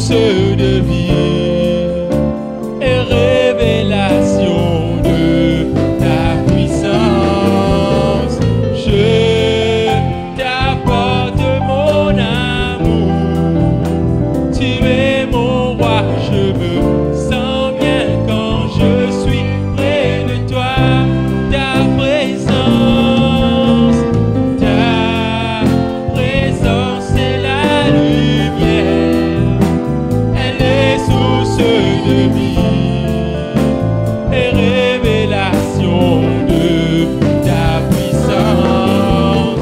source de vie et révélation de ta puissance. Je t'apporte mon amour, tu es mon roi, je me sens bien quand je suis près de toi. Ta présence est la lumière, elle est source de vie et révélation de ta puissance.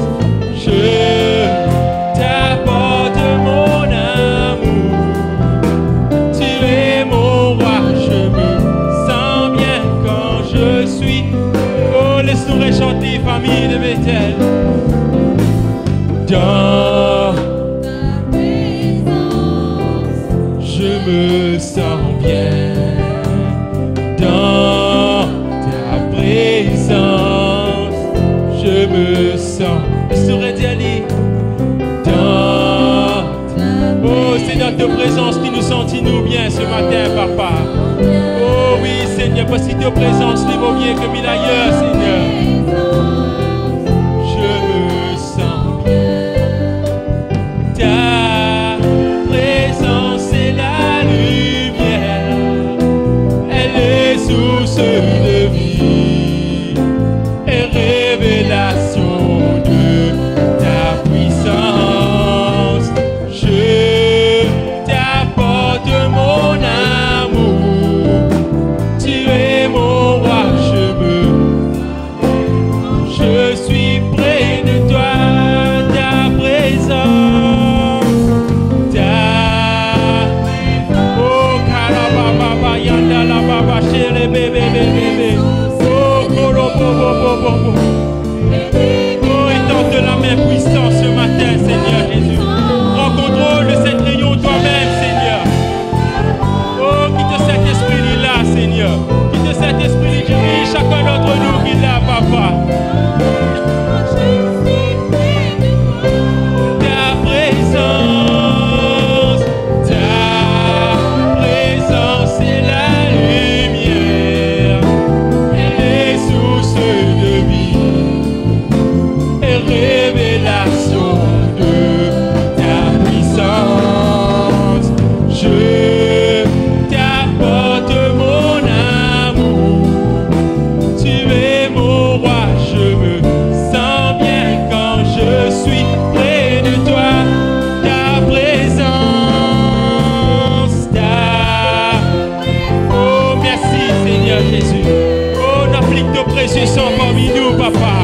Je t'apporte mon amour, tu es mon roi, je me sens bien quand je suis. Oh, laisse-nous rechanter, famille de Bethel. Dans ta présence, je me sens bien. Dans ta présence, je me sens. Je dire Ali. Oh, c'est dans ta présence qui nous sentis-nous bien ce matin, papa. Oh oui, Seigneur, parce que ta présence n'est pas bien que mille ailleurs, Seigneur. Je me sens bien. Ta présence est la lumière, elle est source de vie et révélation de ta puissance. Je t'apporte mon amour, tu es mon roi, je suis près de toi. Ta présence, oh Kalababa, Yanda la Baba, chérie bébé, bébé, oh Kolo, oh, étends de la main puissante ce matin, Seigneur Jésus. Prends contrôle de cette réunion toi-même, Seigneur. Oh, quitte cet esprit-là, Seigneur. Quitte cet esprit dirige chacun d'entre nous qui l'a, papa. Ta présence est la lumière, elle est source de vie et révélation de ta puissance. Je t'apporte mon amour, tu es mon roi, je me sens bien quand je suis près de toi. Ta présence, oh merci Seigneur Jésus. Oh, n'applique ton précieux sang parmi nous, papa.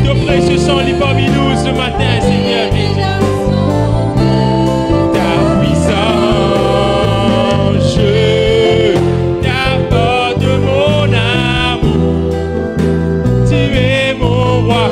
Ton précieux sang lit parmi nous ce matin, Seigneur Jésus. Ta puissance, je t'apporte mon amour, tu es mon roi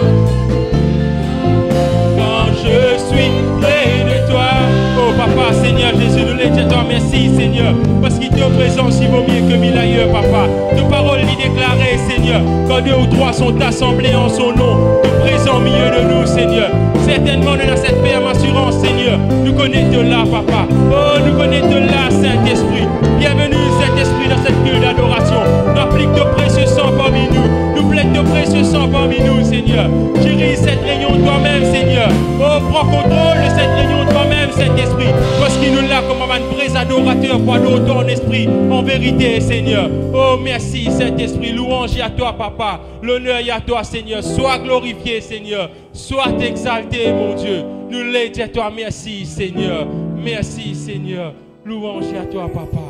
quand je suis près de toi. Oh papa, Seigneur Jésus, nous les disons merci Seigneur, parce qu'il te présence il vaut mieux que mille ailleurs, papa. Nos paroles y déclarées, Seigneur, quand deux ou trois sont assemblés en son nom, tu présent au milieu de nous, Seigneur. Certainement, nous avons cette ferme assurance, Seigneur. Nous connaissons là, papa. Oh, nous connaissons là, Saint-Esprit. Bienvenue, Saint-Esprit, dans cette culte d'adoration. Nous applique de précieux sang parmi nous. Nous plaide de précieux sang parmi nous, Seigneur. Dirige cette réunion toi-même, Seigneur. Oh, prends contrôle de cette réunion toi-même, Saint-Esprit. Parce qu'il nous l'a comme un vrai adorateur, quoi d'autre en esprit, en vérité, Seigneur. Oh, merci, Saint-Esprit. Louange à toi, papa. L'honneur est à toi, Seigneur. Sois glorifié, Seigneur. Sois exalté, mon Dieu. Nous les disons à toi, merci, Seigneur. Merci, Seigneur. Louange à toi, papa.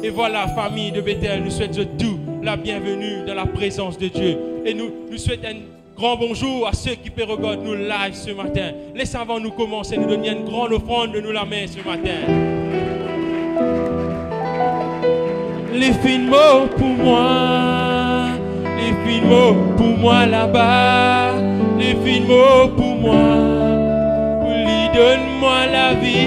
Et voilà, famille de Bethel, nous souhaitons tous la bienvenue dans la présence de Dieu. Et nous souhaitons un grand bonjour à ceux qui peuvent regarder nous live ce matin. Laissez avant nous commencer, nous donner une grande offrande de nous la main ce matin. Les fins mots pour moi, les fins mots pour moi là-bas, les fins mots pour moi, lui donne-moi la vie.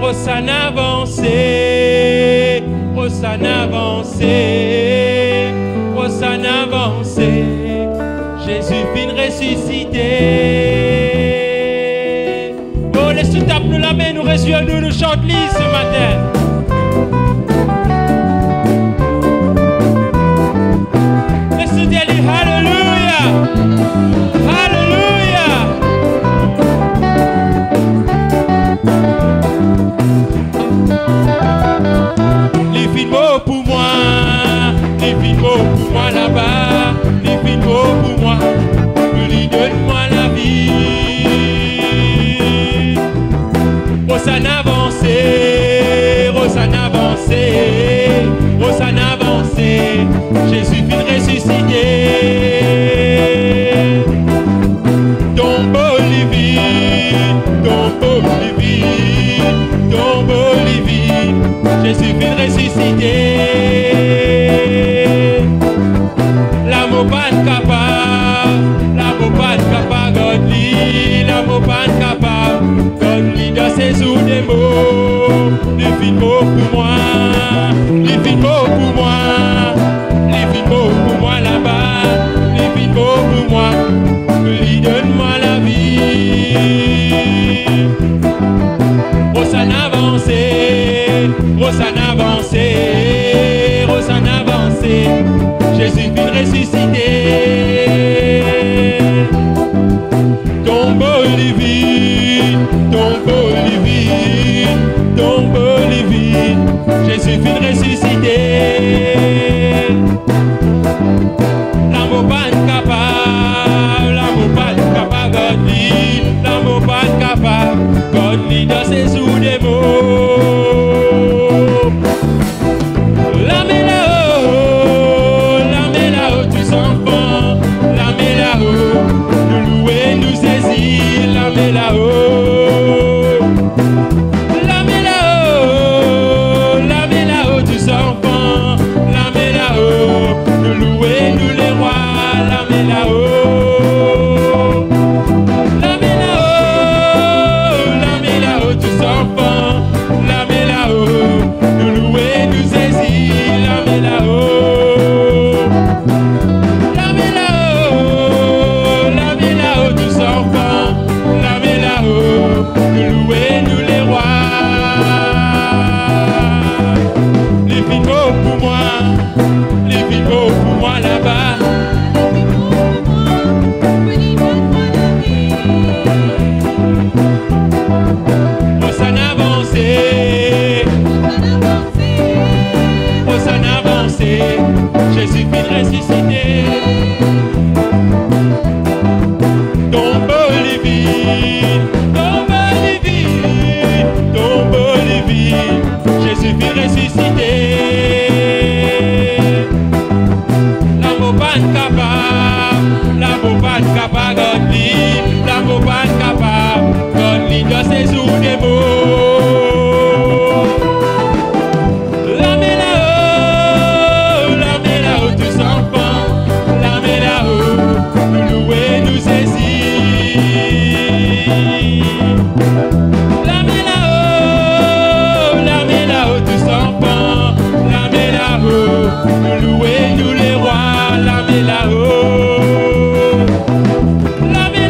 Rosanna avancé, Rosanna avancé, Rosanna avancé, Jésus fin ressuscité. la main, nous réjouissons, nous chantons ce matin. Laisse-nous dire Alléluia. Alléluia. Les films pour moi, les films pour moi là-bas, les films pour moi, lui donne-moi la vie. Rosanna avancé, Rosanna avancé, Rosanna avancé, Jésus vient ressusciter. Tombe Olivier, tombe Olivier, tombe Olivier, Jésus vient ressusciter. L'amour pas capable, l'amour pas capable, Godly, l'amour pas capable, Godly dans ses jours des mots, les films pour moi, les films pour moi, les films pour moi là-bas, les films pour moi, Godly donne-moi la vie. Rosanna avancé, Rosanna avancé, Rosanna avancé, Jésus vient ressusciter. Tombe Olivier, tombe Olivier, tombe Olivier, Jésus vient ressusciter. L'amour pas capable, l'amour pas capable, Godly, l'amour pas capable, Godly dans ses jours des mots. La main là-haut, tous enfants, la main là-haut, nous louer, nous saisir, la main là-haut. La main là-haut, tous enfants, la main là-haut, nous louer, nous les rois, la main là-haut. La main là-haut, tous enfants, la main là-haut, nous louer, nous saisir, la main là-haut. La main là-haut, tous enfants, la main là-haut, nous louer, nous les rois. Les films pour moi, les films pour moi là-bas. Rosanna avancé, Rosanna avancé, Jésus vient ressusciter. Tombe Olivier, tombe Olivier, tombe Olivier, Jésus vient ressusciter. L'amour pas capable, l'amour pas capable, Godly, l'amour pas capable, Godly dans ses jours des mots. La main là-haut, tous enfants, la main là-haut, nous louer, nous saisir. La main là-haut, tous enfants, la main là-haut, nous louer, nous les rois, la main là-haut. La main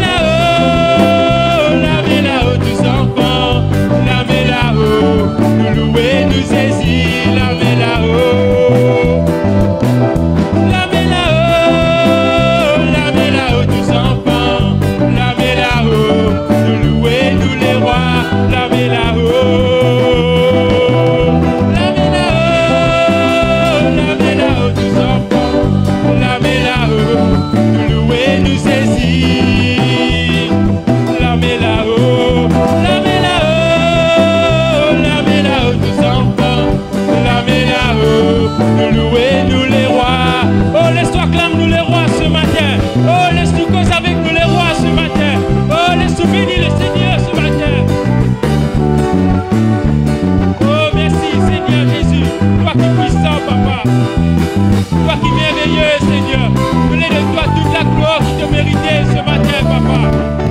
là-haut, tous enfants, la main là-haut, nous louer, nous saisir, la main là-haut. La main là-haut, tous enfants, la main là-haut, nous louer, nous les rois, la main là-haut. La main là-haut, tous enfants, la main là-haut, nous louer, nous saisir, la main là-haut. La main là-haut, tous enfants, la main là-haut, nous louer, nous les rois. Oh, laisse-toi clamer nous les rois ce matin. Oh, laisse-nous cause avec nous les rois ce matin. Oh, laisse-nous bénir le Seigneur ce matin. Oh, merci Seigneur Jésus. Toi qui es puissant, Papa. Toi qui es merveilleux, Seigneur. Venez de toi toute la gloire qui te méritait ce matin, Papa.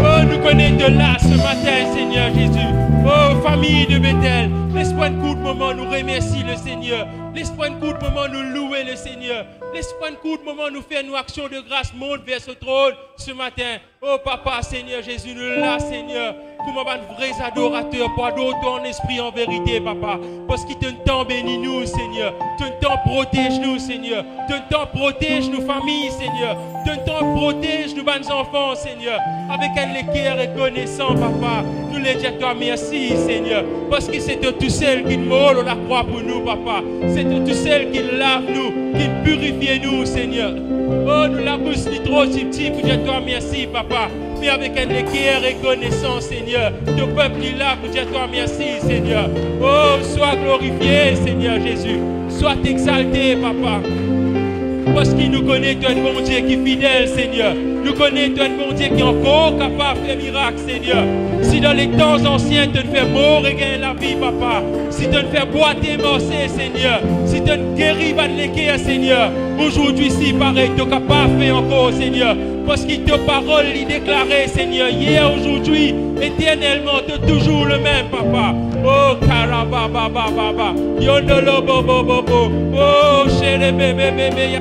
Oh, nous connaissons de là ce matin, Seigneur Jésus. Oh, famille de Bethel, laisse-moi un coup de moment nous remercier le Seigneur. Laisse-moi un coup de moment nous louer le Seigneur. Laisse-moi un coup de moment nous faire une action de grâce, monte vers ce trône ce matin. Oh Papa, Seigneur Jésus, nous là, Seigneur, pour m'avoir de vrais adorateurs, pour adorer ton esprit en vérité, Papa. Parce qu'il te temps bénis nous, Seigneur. Te temps protège nous, Seigneur. Te temps protège nos familles, Seigneur. Te temps protège nos bonnes enfants, Seigneur. Avec un cœur reconnaissant, Papa. Nous les disons à toi merci, Seigneur. Parce que c'est toi tout seul qui nous mord la croix pour nous, Papa. C'est toi tout seul qui lave nous, qui purifie nous, Seigneur. Oh, nous la bouche ni trop petit pour dire à toi merci, Papa. Mais avec un cœur reconnaissant, Seigneur. Ton peuple est là pour dire à toi merci, Seigneur. Oh, sois glorifié, Seigneur Jésus. Sois exalté, Papa. Parce qu'il nous connaît, toi, un bon Dieu qui est fidèle, Seigneur. Nous connaît, toi, un bon Dieu qui est encore capable de faire miracle, Seigneur. Si dans les temps anciens, tu ne fais mort et gagner la vie, Papa. Si tu ne fais boiter, morcer, Seigneur. Si tu ne guéris, va l'équerre, Seigneur. Aujourd'hui, si pareil, tu es capable de faire encore, Seigneur. Parce que ta parole est déclarée, Seigneur. Hier, aujourd'hui, éternellement, tu es toujours le même, Papa. Oh, karababababa. Yondolo, bobo, bobo. Oh, chérie, bébé, bébé.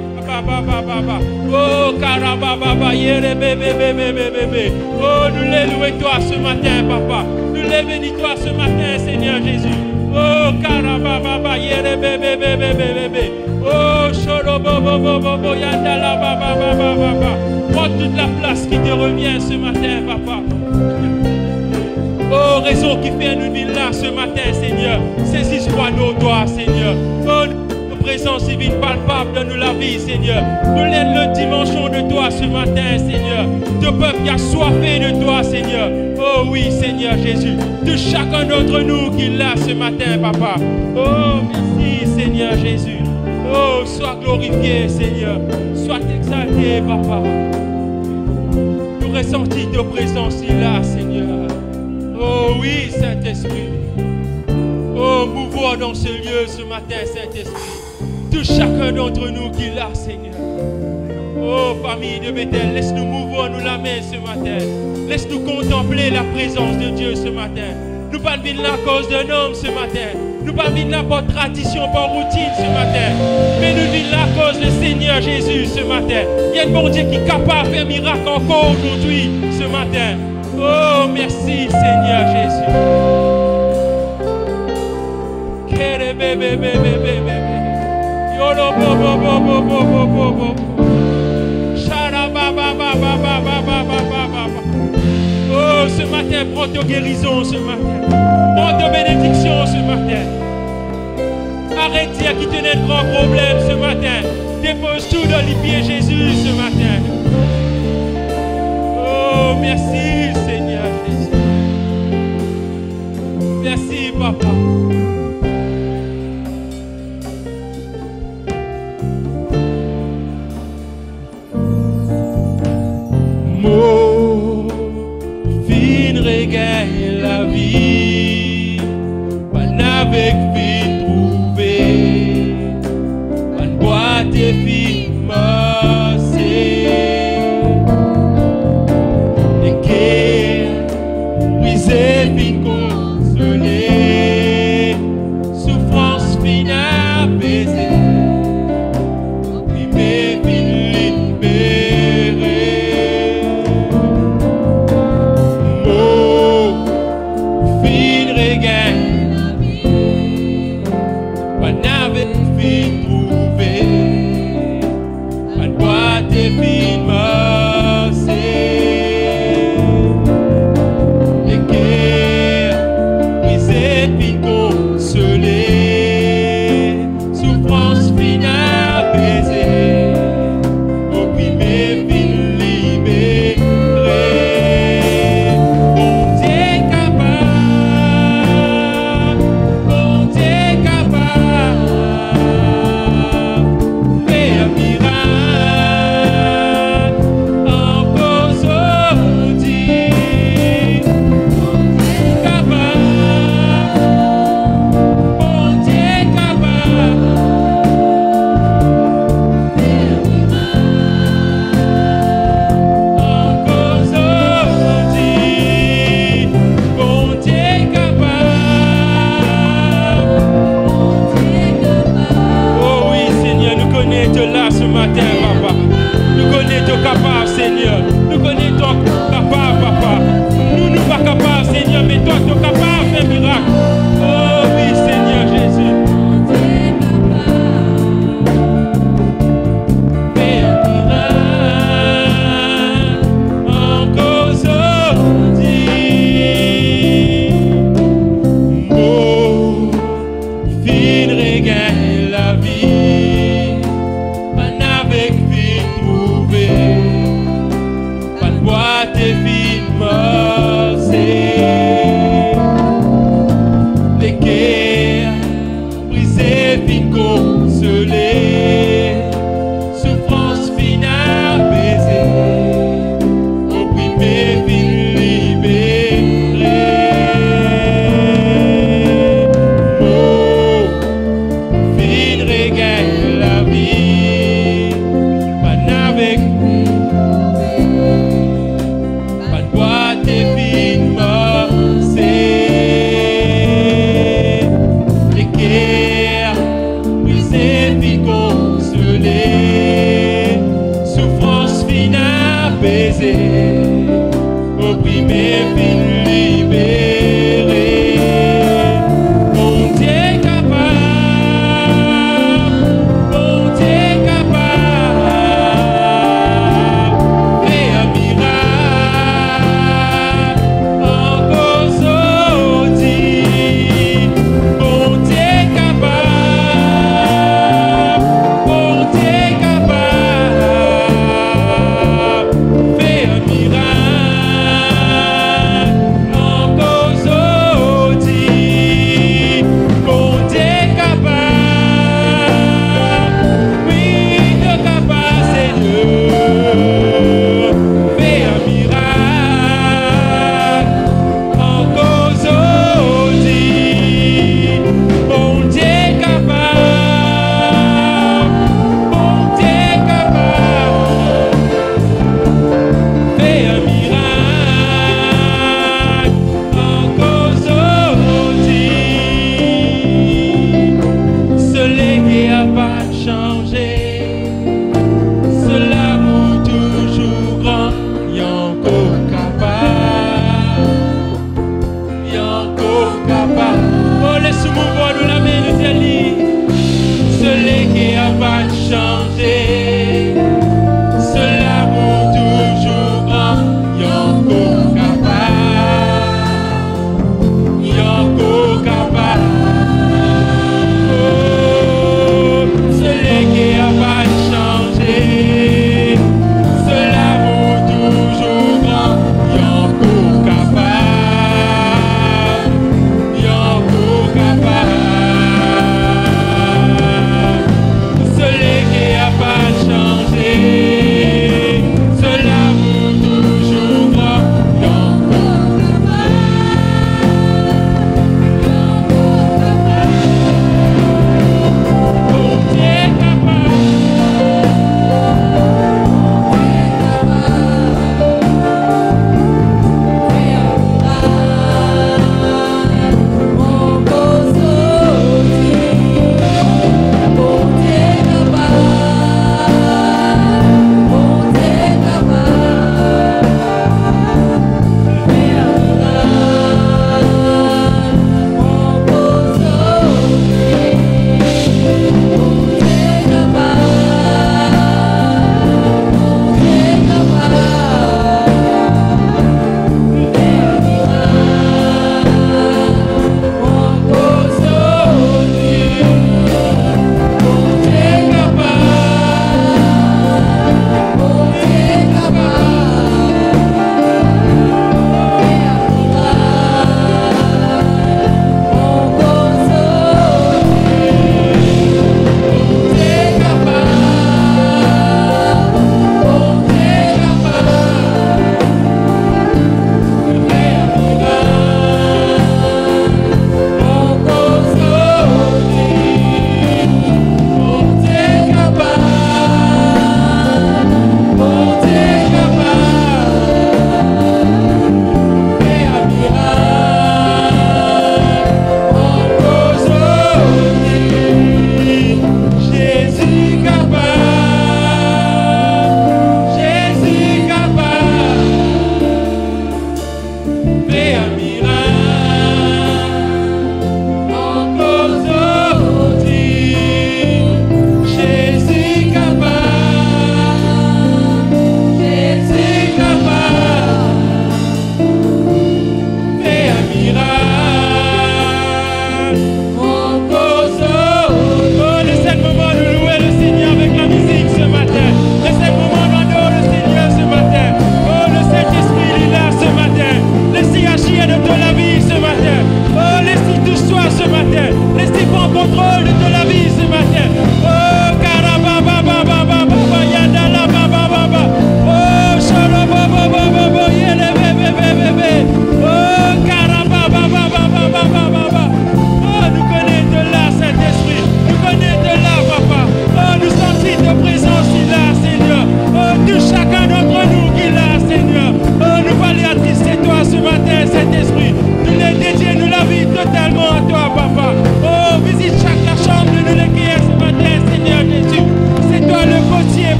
Oh, karabababa. Yere, bébé, bébé, bébé. Oh, nous louons toi ce matin, Papa. Nous les bénis-toi ce matin, Seigneur Jésus. Oh, karabababa. Yere, bébé, bébé, bébé. Oh, cholo, bobo, bobo, bobo. Yandala, baba, baba, baba. Prends toute la place qui te revient ce matin, Papa. Oh, raison qui fait nous vivre là ce matin, Seigneur. Saisis-toi nos doigts, Seigneur. Oh, notre présence divine palpable dans nous la vie, Seigneur. Nous l'aide le dimension de toi ce matin, Seigneur. Ton peuple qui a soifé de toi, Seigneur. Oh oui, Seigneur Jésus. De chacun d'entre nous qui est là ce matin, Papa. Oh, merci, Seigneur Jésus. Oh, sois glorifié, Seigneur. Sois exalté, Papa. Nous ressentons ta présence là, Seigneur. Oh oui, Saint-Esprit. Oh, mouvons dans ce lieu ce matin, Saint-Esprit. Touche chacun d'entre nous qui est là, Seigneur. Oh, famille de Bethel, laisse-nous mouvoir, nous la main ce matin. Laisse-nous contempler la présence de Dieu ce matin. Nous pas venir là à cause d'un homme ce matin. Nous pas venir là par tradition, par routine ce matin. Mais nous venons là à cause du Seigneur Jésus ce matin. Il y a un bon Dieu qui est capable de faire miracle encore aujourd'hui, ce matin. Oh, merci Seigneur Jésus. Oh, ce matin, prends ta guérison ce matin. Prends ta bénédiction ce matin. Arrête de dire qu'il tenait un grand problème ce matin. Dépose tout dans les pieds Jésus ce matin. Oh, merci Seigneur Jésus. Merci Papa. Mon fin regagne la vie, pas avec fin trouvé, pas boîte et fin massé. Brisé, fin consolé, souffrance fin apaisée, opprimé, fin libéré. Mot, fin regagne la vie, pas n'avait fin trouvé, connaissons là ce matin, papa. Nous connaissons capable, Seigneur. Nous connaissons capable, papa. Nous ne sommes pas capables, Seigneur, mais toi, tu es capable de faire un miracle. Oh oui, Seigneur Jésus. Fais un miracle encore aujourd'hui. Oh, fin regagne la vie. Pas avec vie trouvée. Pas de boîte et vie morcée. Les guerres brisées, fin consolées. Souffrance finale baisée. Opprimé, fin libéré. Oh, fin regagne la vie. Pas avec pas de boîte et fin morcée. Les guerres brisées, fin consolées. Souffrance finale baisée. Opprimé, fin libéré. Mon Dieu est capable. Mon Dieu est capable. Fais un miracle encore aujourd'hui. Mon Dieu est capable. Mon Dieu est capable. Fais un miracle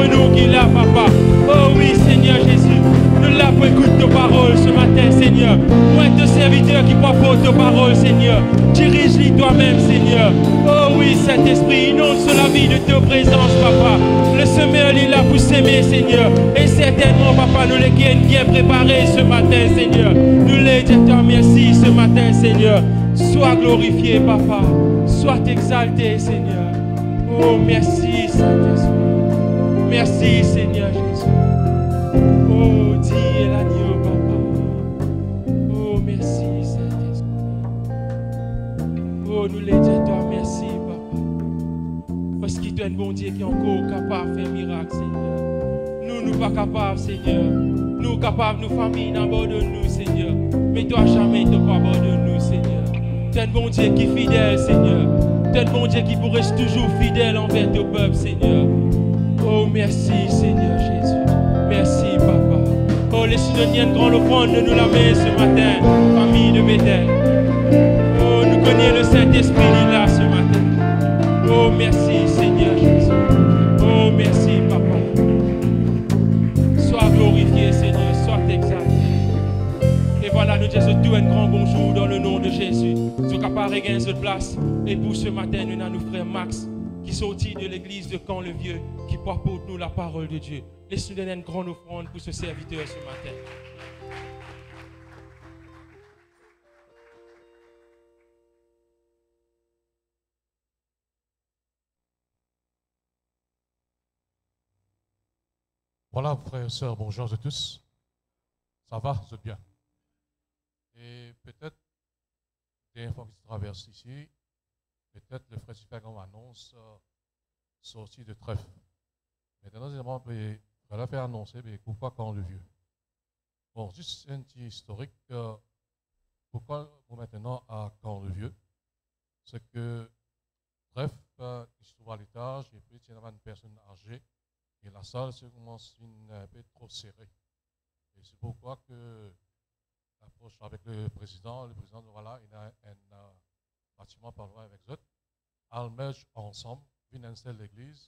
de nous qui l'a, papa. Oh oui, Seigneur Jésus. Nous là pour écouter tes paroles ce matin, Seigneur. Pour être de serviteurs qui proposent tes paroles, Seigneur. Dirige-les toi-même, Seigneur. Oh oui, Saint-Esprit, inonde sur la vie de ta présence, papa. Le semeur est là pour s'aimer, Seigneur. Et certainement, papa, nous les gagnons bien préparés ce matin, Seigneur. Nous les disons merci ce matin, Seigneur. Sois glorifié, papa. Sois exalté, Seigneur. Oh, merci, Saint-Esprit. Merci, Seigneur Jésus. Oh, dis l'agneau, papa. Oh, merci, Saint-Esprit. Oh, nous les disons merci, papa. Parce qu'il est un bon Dieu qui est encore capable de faire miracle, Seigneur. Nous pas capables, Seigneur. Nous capables, nous familles, n'abandonne-nous, Seigneur. Mais toi, jamais, tu pas abandonne-nous, Seigneur. Tu es un bon Dieu qui est fidèle, Seigneur. Tu es un bon Dieu qui pourrait rester toujours fidèle envers ton peuple, Seigneur. Oh, merci, Seigneur Jésus. Merci, papa. Oh, laisse-nous donner une grande offrande de nous la main ce matin, famille de Bethel. Oh, nous connaissons le Saint-Esprit là ce matin. Oh, merci, Seigneur Jésus. Oh, merci, papa. Sois glorifié, Seigneur. Sois exalté. Et voilà, nous disons tout un grand bonjour dans le nom de Jésus. Nous sommes capables de gagner cette place. Et pour ce matin, nous avons nos frères Max qui sortit de l'église de Camp-le-Vieux, qui porte nous la parole de Dieu. Laisse-nous donner une grande offrande pour ce serviteur ce matin. Voilà, frères et sœurs, bonjour à tous. Ça va, c'est bien. Et peut-être, des fois qui traversent ici, peut-être le frère Supergam annonce sortie de trèfle. Maintenant, je vais faire annoncer, mais pourquoi Camp-le-Vieux? Bon, juste un petit historique. Pourquoi maintenant à Camp-le-Vieux? C'est que trèfle, il se trouve à l'étage, et puis il y a une personne âgée, et la salle se commence un peu trop serrée. Et c'est pourquoi que l'approche avec le président, voilà, il a un bâtiment par loin avec eux. Ils mergent ensemble, viennent installer l'église.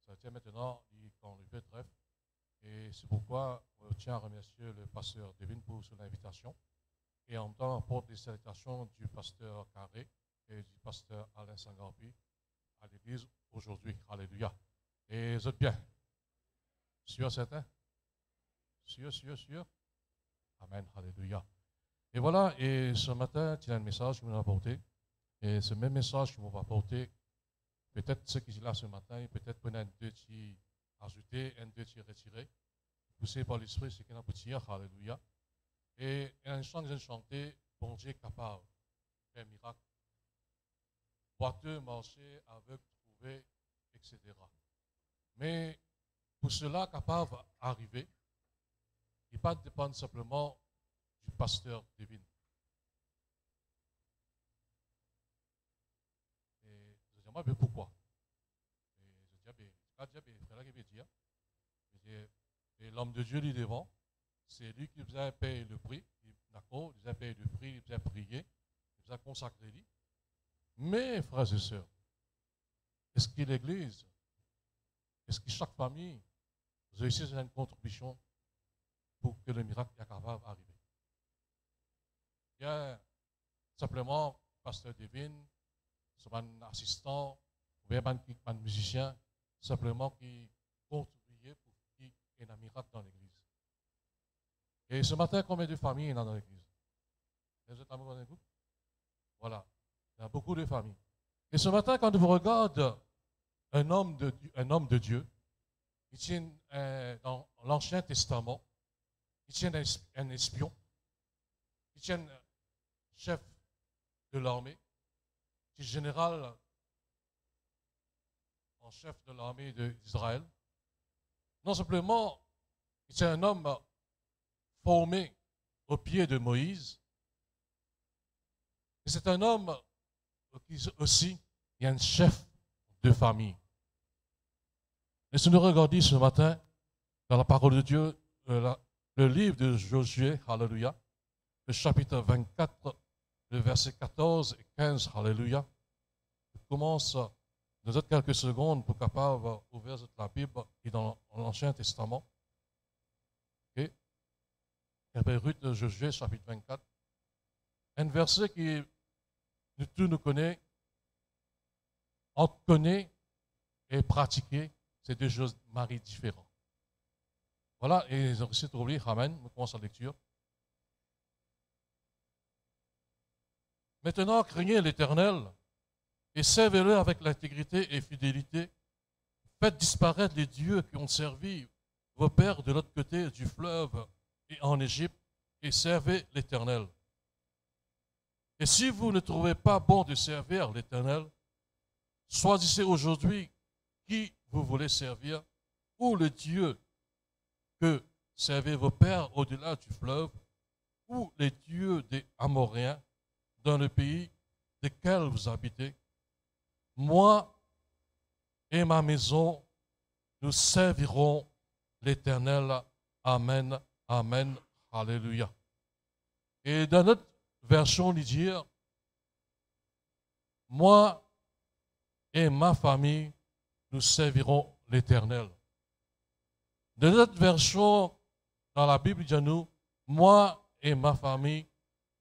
Ça tient maintenant quand le vieux trèfle. Et c'est pourquoi on tient à remercier le pasteur Devine pour son invitation. Et en même temps, on porte les salutations du pasteur Carré et du pasteur Alain Sangampi à l'église aujourd'hui. Alléluia. Et vous êtes bien? Sûr, certain? Sûr? Amen. Alléluia. Et voilà, et ce matin, il y a un message qui nous a apporté. Et ce même message qui m'a apporté, peut-être ceux qui sont là ce matin, peut-être qu'on a un deux qui ajouté, un deux qui retiré, poussé par l'esprit, c'est qu'on a pu dire, alléluia. Et un chant que j'ai chanté, bon Dieu capable, faire miracle. Boiteux, marcher, aveugle, trouver, etc. Mais pour cela capable d'arriver, il ne pas dépendre simplement du pasteur divin. Et je dis, mais pourquoi? Et l'homme de Dieu, lui devant, c'est lui qui vous a payé le prix, d'accord? Il vous a payé le prix, il vous a prié, il vous a consacré lui. Mais, frères et sœurs, est-ce que l'Église, est-ce que chaque famille réussit à une contribution pour que le miracle soit capable d'arriver? Il y a simplement pasteur Devine, un assistant, ou bien un musicien, simplement qui contribuait pour qu'il y ait un miracle dans l'église. Et ce matin, combien de familles il y en a dans l'église? Vous êtes amoureux d'un groupe? Voilà. Il y a beaucoup de familles. Et ce matin, quand vous regardez un homme de Dieu, il tient dans l'Ancien Testament, il tient un espion, il tient un chef de l'armée, qui est général en chef de l'armée d'Israël. Non simplement, c'est un homme formé au pied de Moïse, mais c'est un homme qui aussi est un chef de famille. Et si nous regardons ce matin, dans la parole de Dieu, le livre de Josué, alléluia, le chapitre 24, le verset 14 et 15, alléluia, il commence nous autres quelques secondes pour capable ouvrir la Bible et dans l'Ancien Testament. Okay? Ruth de Josué, chapitre 24. Un verset qui nous connaît, on connaît et pratiquer, c'est deux choses maris différents. Voilà, et ils ont réussi à trouver, amen, on commence la lecture. Maintenant, craignez l'Éternel et servez-le avec l'intégrité et fidélité. Faites disparaître les dieux qui ont servi vos pères de l'autre côté du fleuve et en Égypte, et servez l'Éternel. Et si vous ne trouvez pas bon de servir l'Éternel, choisissez aujourd'hui qui vous voulez servir, ou le Dieu que servaient vos pères au-delà du fleuve, ou les dieux des Amoréens dans le pays desquels vous habitez. Moi et ma maison, nous servirons l'Éternel. Amen, amen, alléluia. Et dans notre version, on dit dire, moi et ma famille, nous servirons l'Éternel. Dans notre version, dans la Bible, il dit à nous, moi et ma famille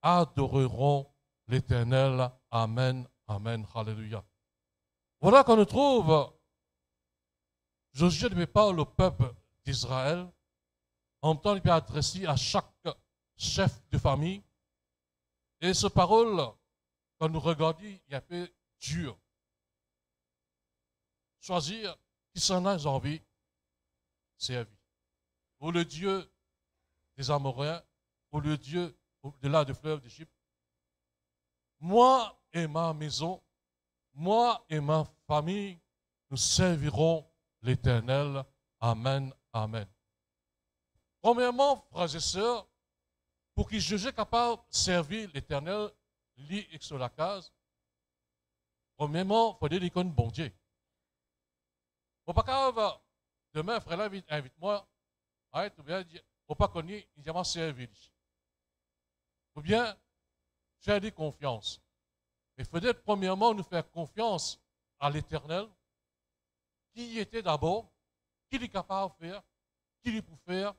adoreront l'Éternel. Amen, amen, alléluia. Voilà qu'on trouve Josué ne parle au peuple d'Israël. En même temps, il peut adresser à chaque chef de famille. Et cette parole, quand nous regardons, il est un peu dur. Choisir qui s'en a envie, servir. Ou le Dieu des Amoréens, ou le Dieu au-delà du fleuve d'Égypte. Moi et ma maison, moi et ma famille, nous servirons l'Éternel. Amen, amen. Premièrement, frères et sœurs, pour qu'ils soient capables de servir l'Éternel, lit sur la case, premièrement, il faut dire qu'on est bon Dieu. Faut pas capable, demain, frère, là, invite-moi, ou bien, faut pas qu'on y ait servir. Ou bien, j'ai dit confiance. Il faudrait premièrement nous faire confiance à l'Éternel, qui était d'abord, qui est capable de faire, qui est pour faire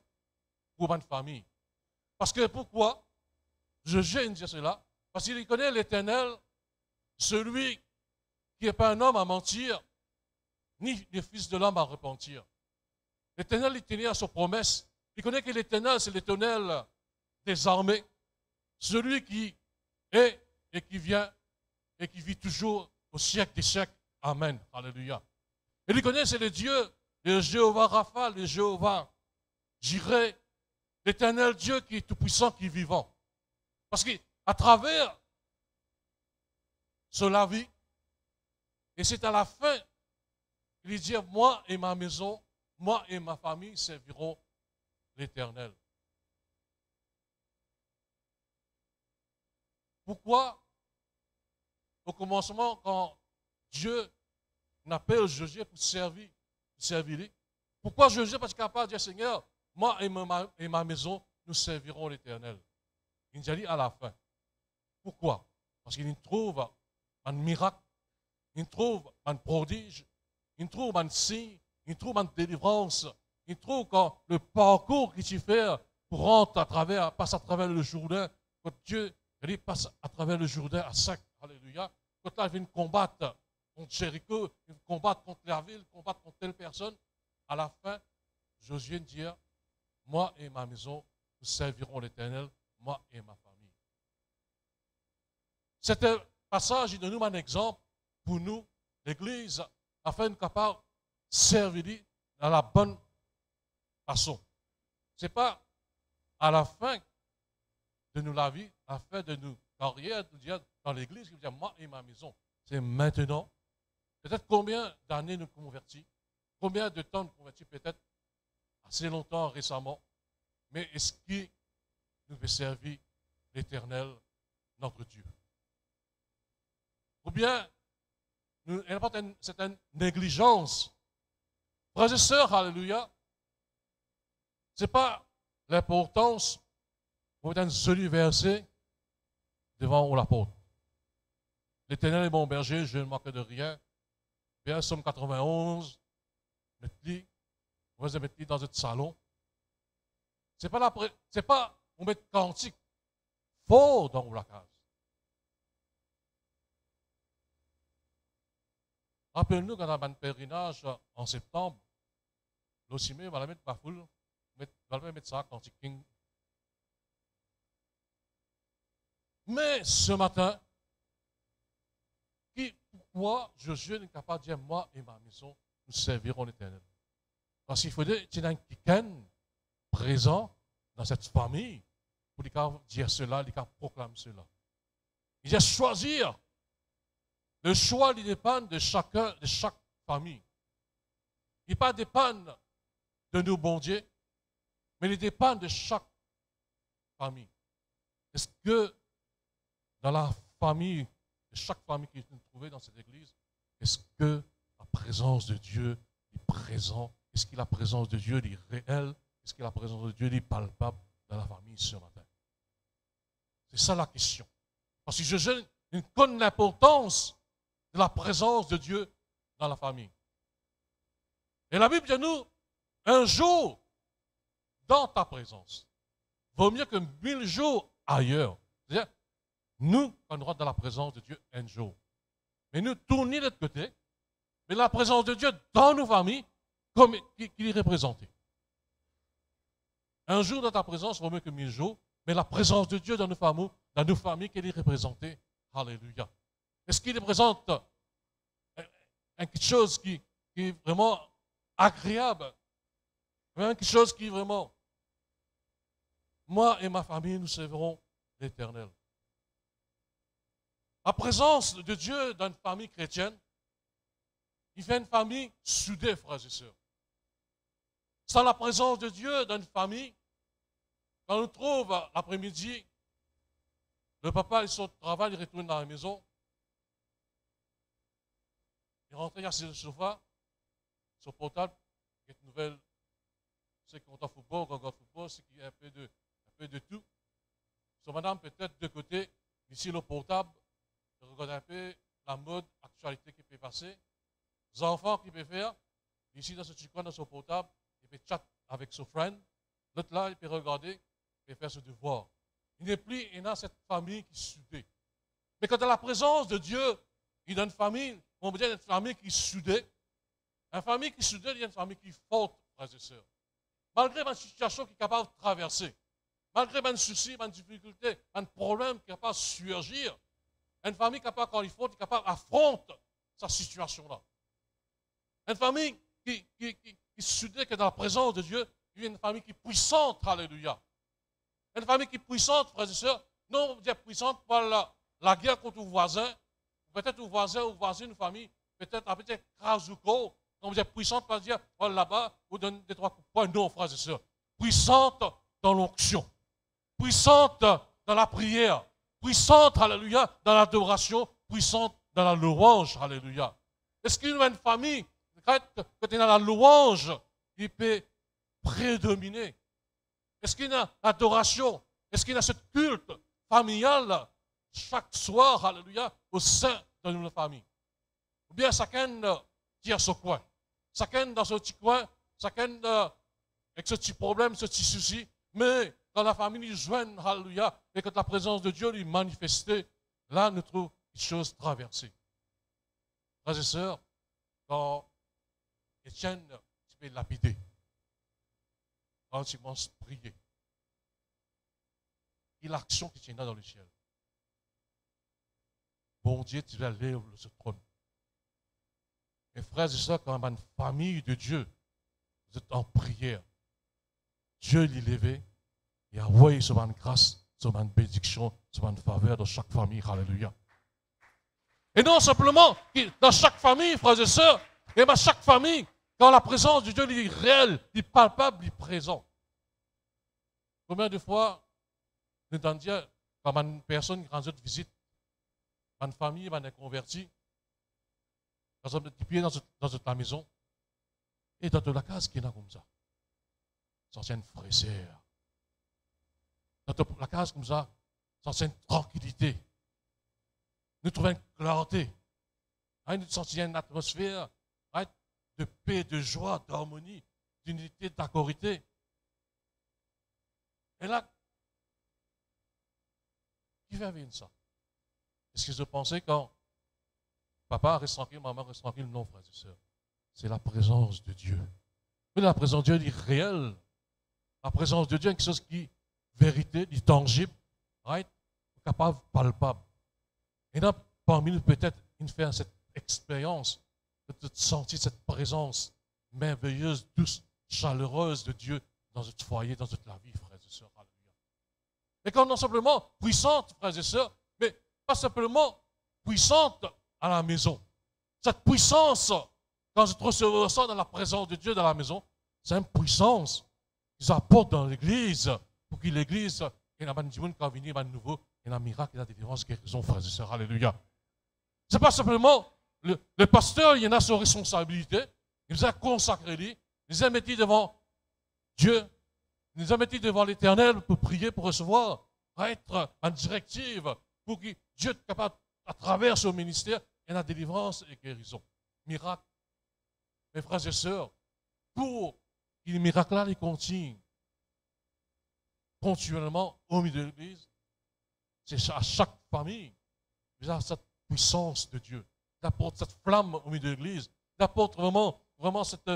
pour ma famille. Parce que pourquoi je gêne dire cela? Parce qu'il connaît l'Éternel, celui qui n'est pas un homme à mentir, ni le fils de l'homme à repentir. L'Éternel, il tenait à sa promesse. Il connaît que l'Éternel, c'est l'Éternel des armées, celui qui est et qui vient et qui vit toujours au siècle des siècles. Amen. Alléluia. Et il connaît, c'est le Dieu, le Jéhovah Rapha, le Jéhovah Jireh, l'Éternel Dieu qui est tout-puissant, qui est vivant. Parce qu'à travers cela vie, et c'est à la fin, il dit, moi et ma maison, moi et ma famille serviront l'Éternel. Pourquoi, au commencement, quand Dieu n'appelle Josué pour servir, pourquoi Josué parce qu'il est capable de dire, Seigneur, moi et ma maison, nous servirons l'Éternel. Il nous a dit à la fin. Pourquoi? Parce qu'il trouve un miracle, il trouve un prodige, il trouve un signe, il trouve une délivrance, il trouve quand le parcours qu'il fait pour rentrer passe à travers le Jourdain, quand Dieu il passe à travers le Jourdain à sec. Alléluia. Quand là, il vient combattre contre Jéricho, il vient combattre contre la ville, combattre contre telle personne. À la fin, Josué dit, moi et ma maison, nous servirons l'Éternel, moi et ma famille. Cet passage, il donne nous un exemple pour nous, l'Église, afin de capable de servir dans la bonne façon. Ce n'est pas à la fin de nous la vie, à la fin de nous carrière, de dire dans l'Église, qui veut dire moi et ma maison. C'est maintenant. Peut-être combien d'années nous convertis, combien de temps nous convertis, peut-être assez longtemps récemment, mais est-ce que nous veut servir l'Éternel, notre Dieu? Ou bien, il n'y a pas une certaine négligence. Frères et sœurs, alléluia, ce n'est pas l'importance pour un joli verset devant l'apôtre. L'Éternel est mon berger, je ne manque de rien. bien Somme 91, mettre-li, on va mettre dans un salon. C'est pas on met cantique fort dans la case. Rappelez-nous quand on a un pèlerinage en septembre, l'Ossimé va la mettre pas foule, va mettre ça cantique king. Mais ce matin, pourquoi Josué n'est capable de dire moi et ma maison, nous servirons l'Éternel? Parce qu'il faudrait qu'il y ait un quelqu'un présent dans cette famille pour lui dire cela, lui proclamer cela. Il a choisir. Le choix il dépend de chacun, de chaque famille. Il ne pas dépendre de nous, bon Dieu, mais il dépend de chaque famille. Est-ce que dans la famille, de chaque famille qui est trouvée dans cette église, est-ce que la présence de Dieu est présente? Est-ce que la présence de Dieu est réelle? Est-ce que la présence de Dieu est palpable dans la famille ce matin? C'est ça la question. Parce que je connais l'importance de la présence de Dieu dans la famille. Et la Bible dit à nous, un jour dans ta présence, vaut mieux que 1000 jours ailleurs. C'est-à-dire, nous, on rentre dans la présence de Dieu un jour. Mais nous tournons de l'autre côté, mais la présence de Dieu dans nos familles, comme qu'il est représenté. Un jour dans ta présence vaut mieux que 1000 jours, mais la présence de Dieu dans nos familles, qu'elle est représentée. Alléluia. Est-ce qu'il représente quelque chose qui est vraiment agréable? Quelque chose qui est vraiment... Moi et ma famille, nous servirons l'Éternel. La présence de Dieu dans une famille chrétienne, il fait une famille soudée, frères et sœurs. Sans la présence de Dieu dans une famille, quand on trouve l'après-midi, le papa, il sort de travail, il retourne dans la maison, il rentre, il assis sur le sofa, son portable, il y a une nouvelle, ceux qui ont un football, qui ont football, c'est qu'il y a un peu de tout. Son madame peut-être de côté, ici le portable, il regarde un peu la mode, l'actualité qui peut passer. Les enfants qui peuvent faire, ici dans ce petit coin, dans son portable, il peut chat avec son friend. L'autre là, il peut regarder, il peut faire ce devoir. Il n'est plus, il y a cette famille qui est soudée. Mais quand il y a la présence de Dieu, il y a une famille, on veut dire une famille qui est soudée. Une famille qui est soudée, il y a une famille qui est forte, frères et sœurs. Malgré une situation qui est capable de traverser, malgré un souci, une difficulté, un problème qui est capable de surgir, une famille capable, quand il faut, capable d'affronter sa situation-là. Une famille qui est soudée, qui est dans la présence de Dieu, il y a une famille qui est puissante, alléluia. Une famille qui est puissante, frères et sœurs, non, vous dire puissante par la guerre contre vos voisins, peut-être vos voisins ou voisines, une famille, peut-être Krasuko, non, vous dire puissante par dire, oh, là-bas, vous donnez des 3 coups de poing, non, frères et sœurs. Puissante dans l'onction, puissante dans la prière, puissante, alléluia, dans l'adoration, puissante dans la louange, alléluia. Est-ce qu'il y a une famille, quand il y a la louange, il peut prédominer? Est-ce qu'il y a l'adoration? Est-ce qu'il y a ce culte familial chaque soir, alléluia, au sein de notre famille? Ou bien chacun tire son coin, chacun dans ce petit coin, chacun avec ce petit problème, ce petit souci, mais quand la famille nous joigne, alléluia, et quand la présence de Dieu lui manifestée, là, nous trouvons une chose traversée. Frères et sœurs, quand Étienne s'est lapidé, quand il commence à prier, il y a l'action qui tient là dans le ciel. Bon Dieu, tu vas lever ce trône. Mes frères et sœurs, quand une famille de Dieu, vous êtes en prière, Dieu l'est levé, et a envoyé sur une grâce, sur une bénédiction, sur une faveur dans chaque famille. Alléluia. Et non simplement, dans chaque famille, frères et sœurs, et dans chaque famille, quand la présence de Dieu est réelle, est palpable, est présent. Combien de fois, nous avons dit, quand une personne qui rend une visite, une famille, une convertie, quand on est pieds dans ta maison, et dans la case qui est là comme ça, c'est une fraîcheur. Dans la case comme ça, c'est une tranquillité. Nous trouvons une clarté. Nous sentir une atmosphère de paix, de joie, d'harmonie, d'unité, d'accorité. Et là, qui va vivre ça? Est-ce que je pensais quand papa reste tranquille, maman reste tranquille? Non, frères et sœurs. C'est la présence de Dieu. Mais la présence de Dieu est réelle. La présence de Dieu est quelque chose qui est vérité, qui est tangible, capable, palpable. Et là, parmi nous, peut-être, il fait cette expérience de sentir cette présence merveilleuse, douce, chaleureuse de Dieu dans notre foyer, dans toute la vie, frères et sœurs. Alléluia. Et quand non simplement puissante, frères et sœurs, mais pas simplement puissante à la maison. Cette puissance, quand je trouve ça dans la présence de Dieu dans la maison, c'est une puissance qu'ils apportent dans l'Église pour que l'Église, il y a des gens qui viennent venir de nouveau, il y a un miracle, il y a des délivrances, guérisons, frères et sœurs. Alléluia. Ce n'est pas simplement le pasteur, il y en a sa responsabilité, il nous a consacré lui, il nous a mis devant Dieu, il nous a mis devant l'Éternel pour prier, pour recevoir, pour être en directive, pour que Dieu soit capable, à travers son ministère, il y a la délivrance et guérison. Miracle. Mes frères et sœurs, pour que les miracles-là les continuent continuellement au milieu de l'Église, c'est à chaque famille, il y a cette puissance de Dieu. Il apporte cette flamme au milieu de l'Église. Il apporte vraiment cette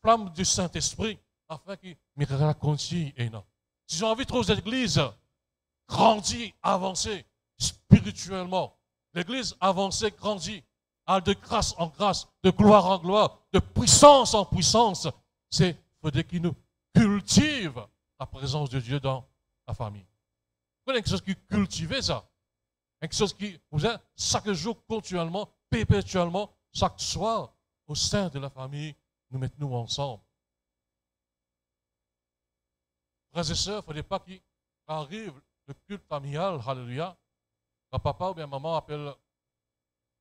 flamme du Saint-Esprit afin que les miracles continuent. Si j'ai envie de trouver l'Église grandir, avancer spirituellement, l'Église avancer, grandir, de grâce en grâce, de gloire en gloire, de puissance en puissance, c'est faudrait qu'il nous cultive la présence de Dieu dans la famille. Vous voyez quelque chose qui cultive ça. Quelque chose qui, vous êtes chaque jour, continuellement, perpétuellement, chaque soir, au sein de la famille, nous mettons ensemble. Frères et sœurs, il ne faudrait pas qu'arrive le culte familial, alléluia, quand papa ou bien maman appelle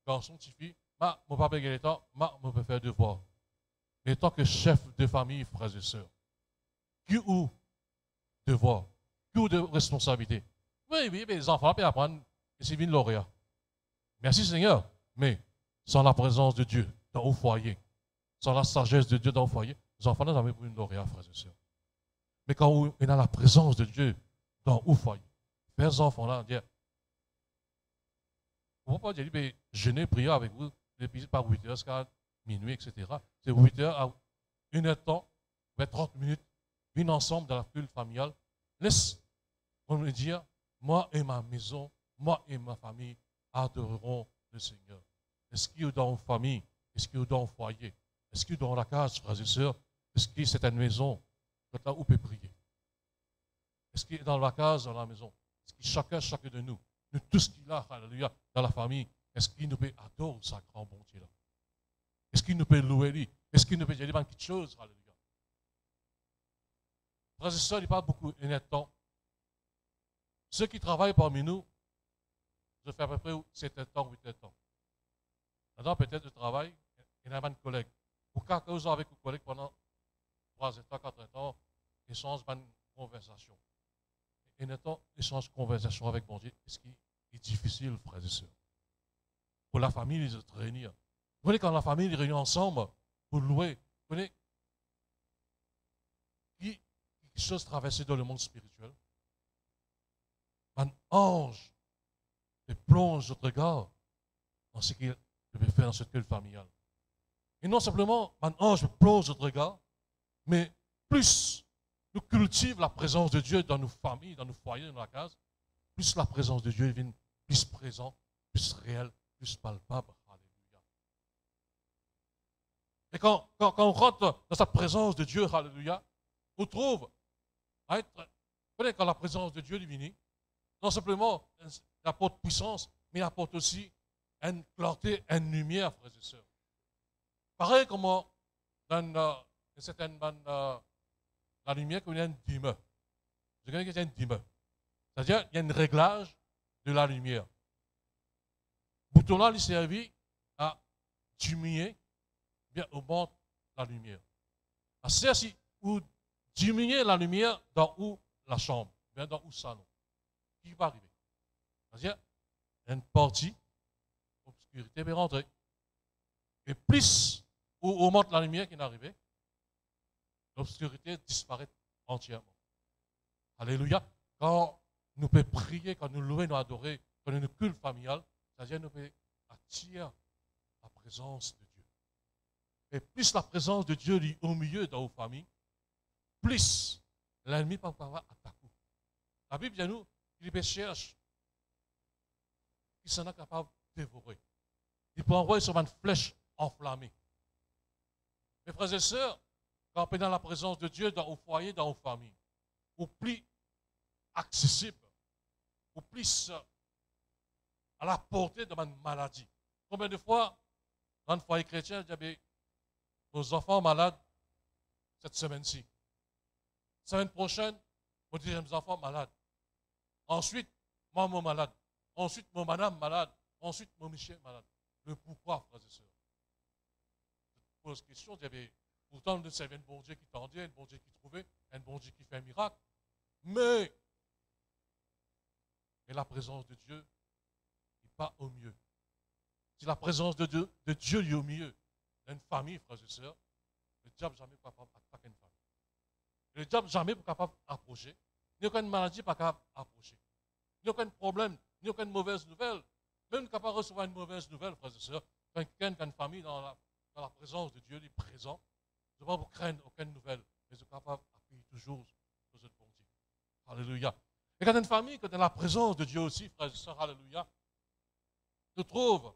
garçon, petite fille, mon papa est temps, je peux faire devoir. Mais tant que chef de famille, frères et sœurs, qui ou devoir, qui ou de responsabilité. Oui, mais les enfants peuvent apprendre et c'est bien lauréat. Merci Seigneur, mais sans la présence de Dieu dans le foyer, sans la sagesse de Dieu dans le foyer, les enfants n'ont jamais pour une lauréat, frères et sœurs. Mais quand il y a la présence de Dieu dans le foyer, les enfants-là, dire, on ne va pas dire, jeûner, prier avec vous, depuis par 8 heures jusqu'à minuit, etc. C'est 8 heures à 1 heure de temps, 30 minutes, venir ensemble dans la culte familiale. Laisse, on me dire, moi et ma maison, moi et ma famille adoreront le Seigneur. Est-ce qu'il y a dans une famille? Est-ce qu'il y a dans un foyer? Est-ce qu'il y a dans la case, frères et sœurs? Est-ce qu'il y a cette maison là où on peut prier? Est-ce qu'il y a dans la case, dans la maison? Est-ce qu'il y a chacun de nous, tout ce qu'il a, alléluia, dans la famille, est-ce qu'il nous peut adorer sa grand bonté-là? Est-ce qu'il nous peut louer lui? Est-ce qu'il nous peut dire quelque chose, alléluia? Frères et sœurs, il n'y a pas beaucoup de temps. Ceux qui travaillent parmi nous, je fais à peu près 7 ans, 8 ans. Maintenant, peut-être, je travaille, il y a un collègue. Ou quand vous avec un collègue pendant 3 ans, 4 ans, échange une conversation. Et maintenant, échange conversation avec mon Dieu, ce qui est difficile, frères et sœurs. Pour la famille, ils se réunir. Vous voyez, quand la famille est réunie ensemble pour louer, vous voyez, quelque chose traversé dans le monde spirituel. Un ange plonge notre regard dans ce qu'il peut faire dans cette culte familiale. Et non simplement, un ange plonge notre regard, mais plus nous cultivons la présence de Dieu dans nos familles, dans nos foyers, dans la case, plus la présence de Dieu devient plus présente, plus réelle, plus palpable. Alléluia. Et quand on rentre dans cette présence de Dieu, alléluia, on trouve à être, quand la présence de Dieu est venue, non simplement il apporte puissance, mais il apporte aussi une clarté, une lumière, frères et sœurs. Pareil comme dans une certaine la lumière qu'il y a une dimmer. Je connais qu'il y a une dimmer. C'est-à-dire qu'il y a un réglage de la lumière. Le bouton-là, il servi à diminuer, bien augmenter la lumière. C'est si vous diminuez la lumière dans où la chambre, bien dans où le salon. Qui va arriver? C'est-à-dire, il y a une partie l'obscurité peut rentrer. Et plus on monte la lumière qui est arrivée, l'obscurité disparaît entièrement. Alléluia. Quand nous pouvons prier, quand nous louer, nous adorer, quand nous avons une culte familiale, c'est-à-dire nous pouvons attirer la présence de Dieu. Et plus la présence de Dieu est au milieu dans vos familles, plus l'ennemi peut pouvoir attaquer. La Bible dit à nous qu'il cherche, qu'il s'en est capable de dévorer. Il peut envoyer sur une flèche enflammée. Mes frères et sœurs, quand on est dans la présence de Dieu, dans vos foyers, dans vos familles, ou plus accessible, ou plus à la portée de ma maladie. Combien de fois, dans le foyer chrétien, j'avais nos enfants malades cette semaine-ci. La semaine prochaine, mon deuxième enfant malade. Ensuite, maman malade. Ensuite, mon madame malade. Ensuite, mon monsieur malade. Le pourquoi, frères et sœurs? Je pose question, pourtant, nous savons un bon Dieu qui tendait, un bon Dieu qui trouvait, un bon Dieu qui fait un miracle. Mais la présence de Dieu n'est pas au mieux. Si la présence de Dieu est au milieu d'une famille, frères et sœurs, le diable jamais pas capable d'attaquer une famille. Le diable jamais pas capable d'approcher. Il n'y a aucune maladie pas capable d'approcher. Il n'y a aucun problème, il n'y a aucune mauvaise nouvelle. Même capable de recevoir une mauvaise nouvelle, frères et sœurs, quand quelqu'un qui a une famille dans la présence de Dieu, il est présent, je ne vais pas vous craindre aucune nouvelle, mais je suis capable d'appuyer toujours sur ce bon Dieu. Alléluia. Et quand une famille, quand dans la présence de Dieu aussi, frères et sœurs, alléluia, se trouve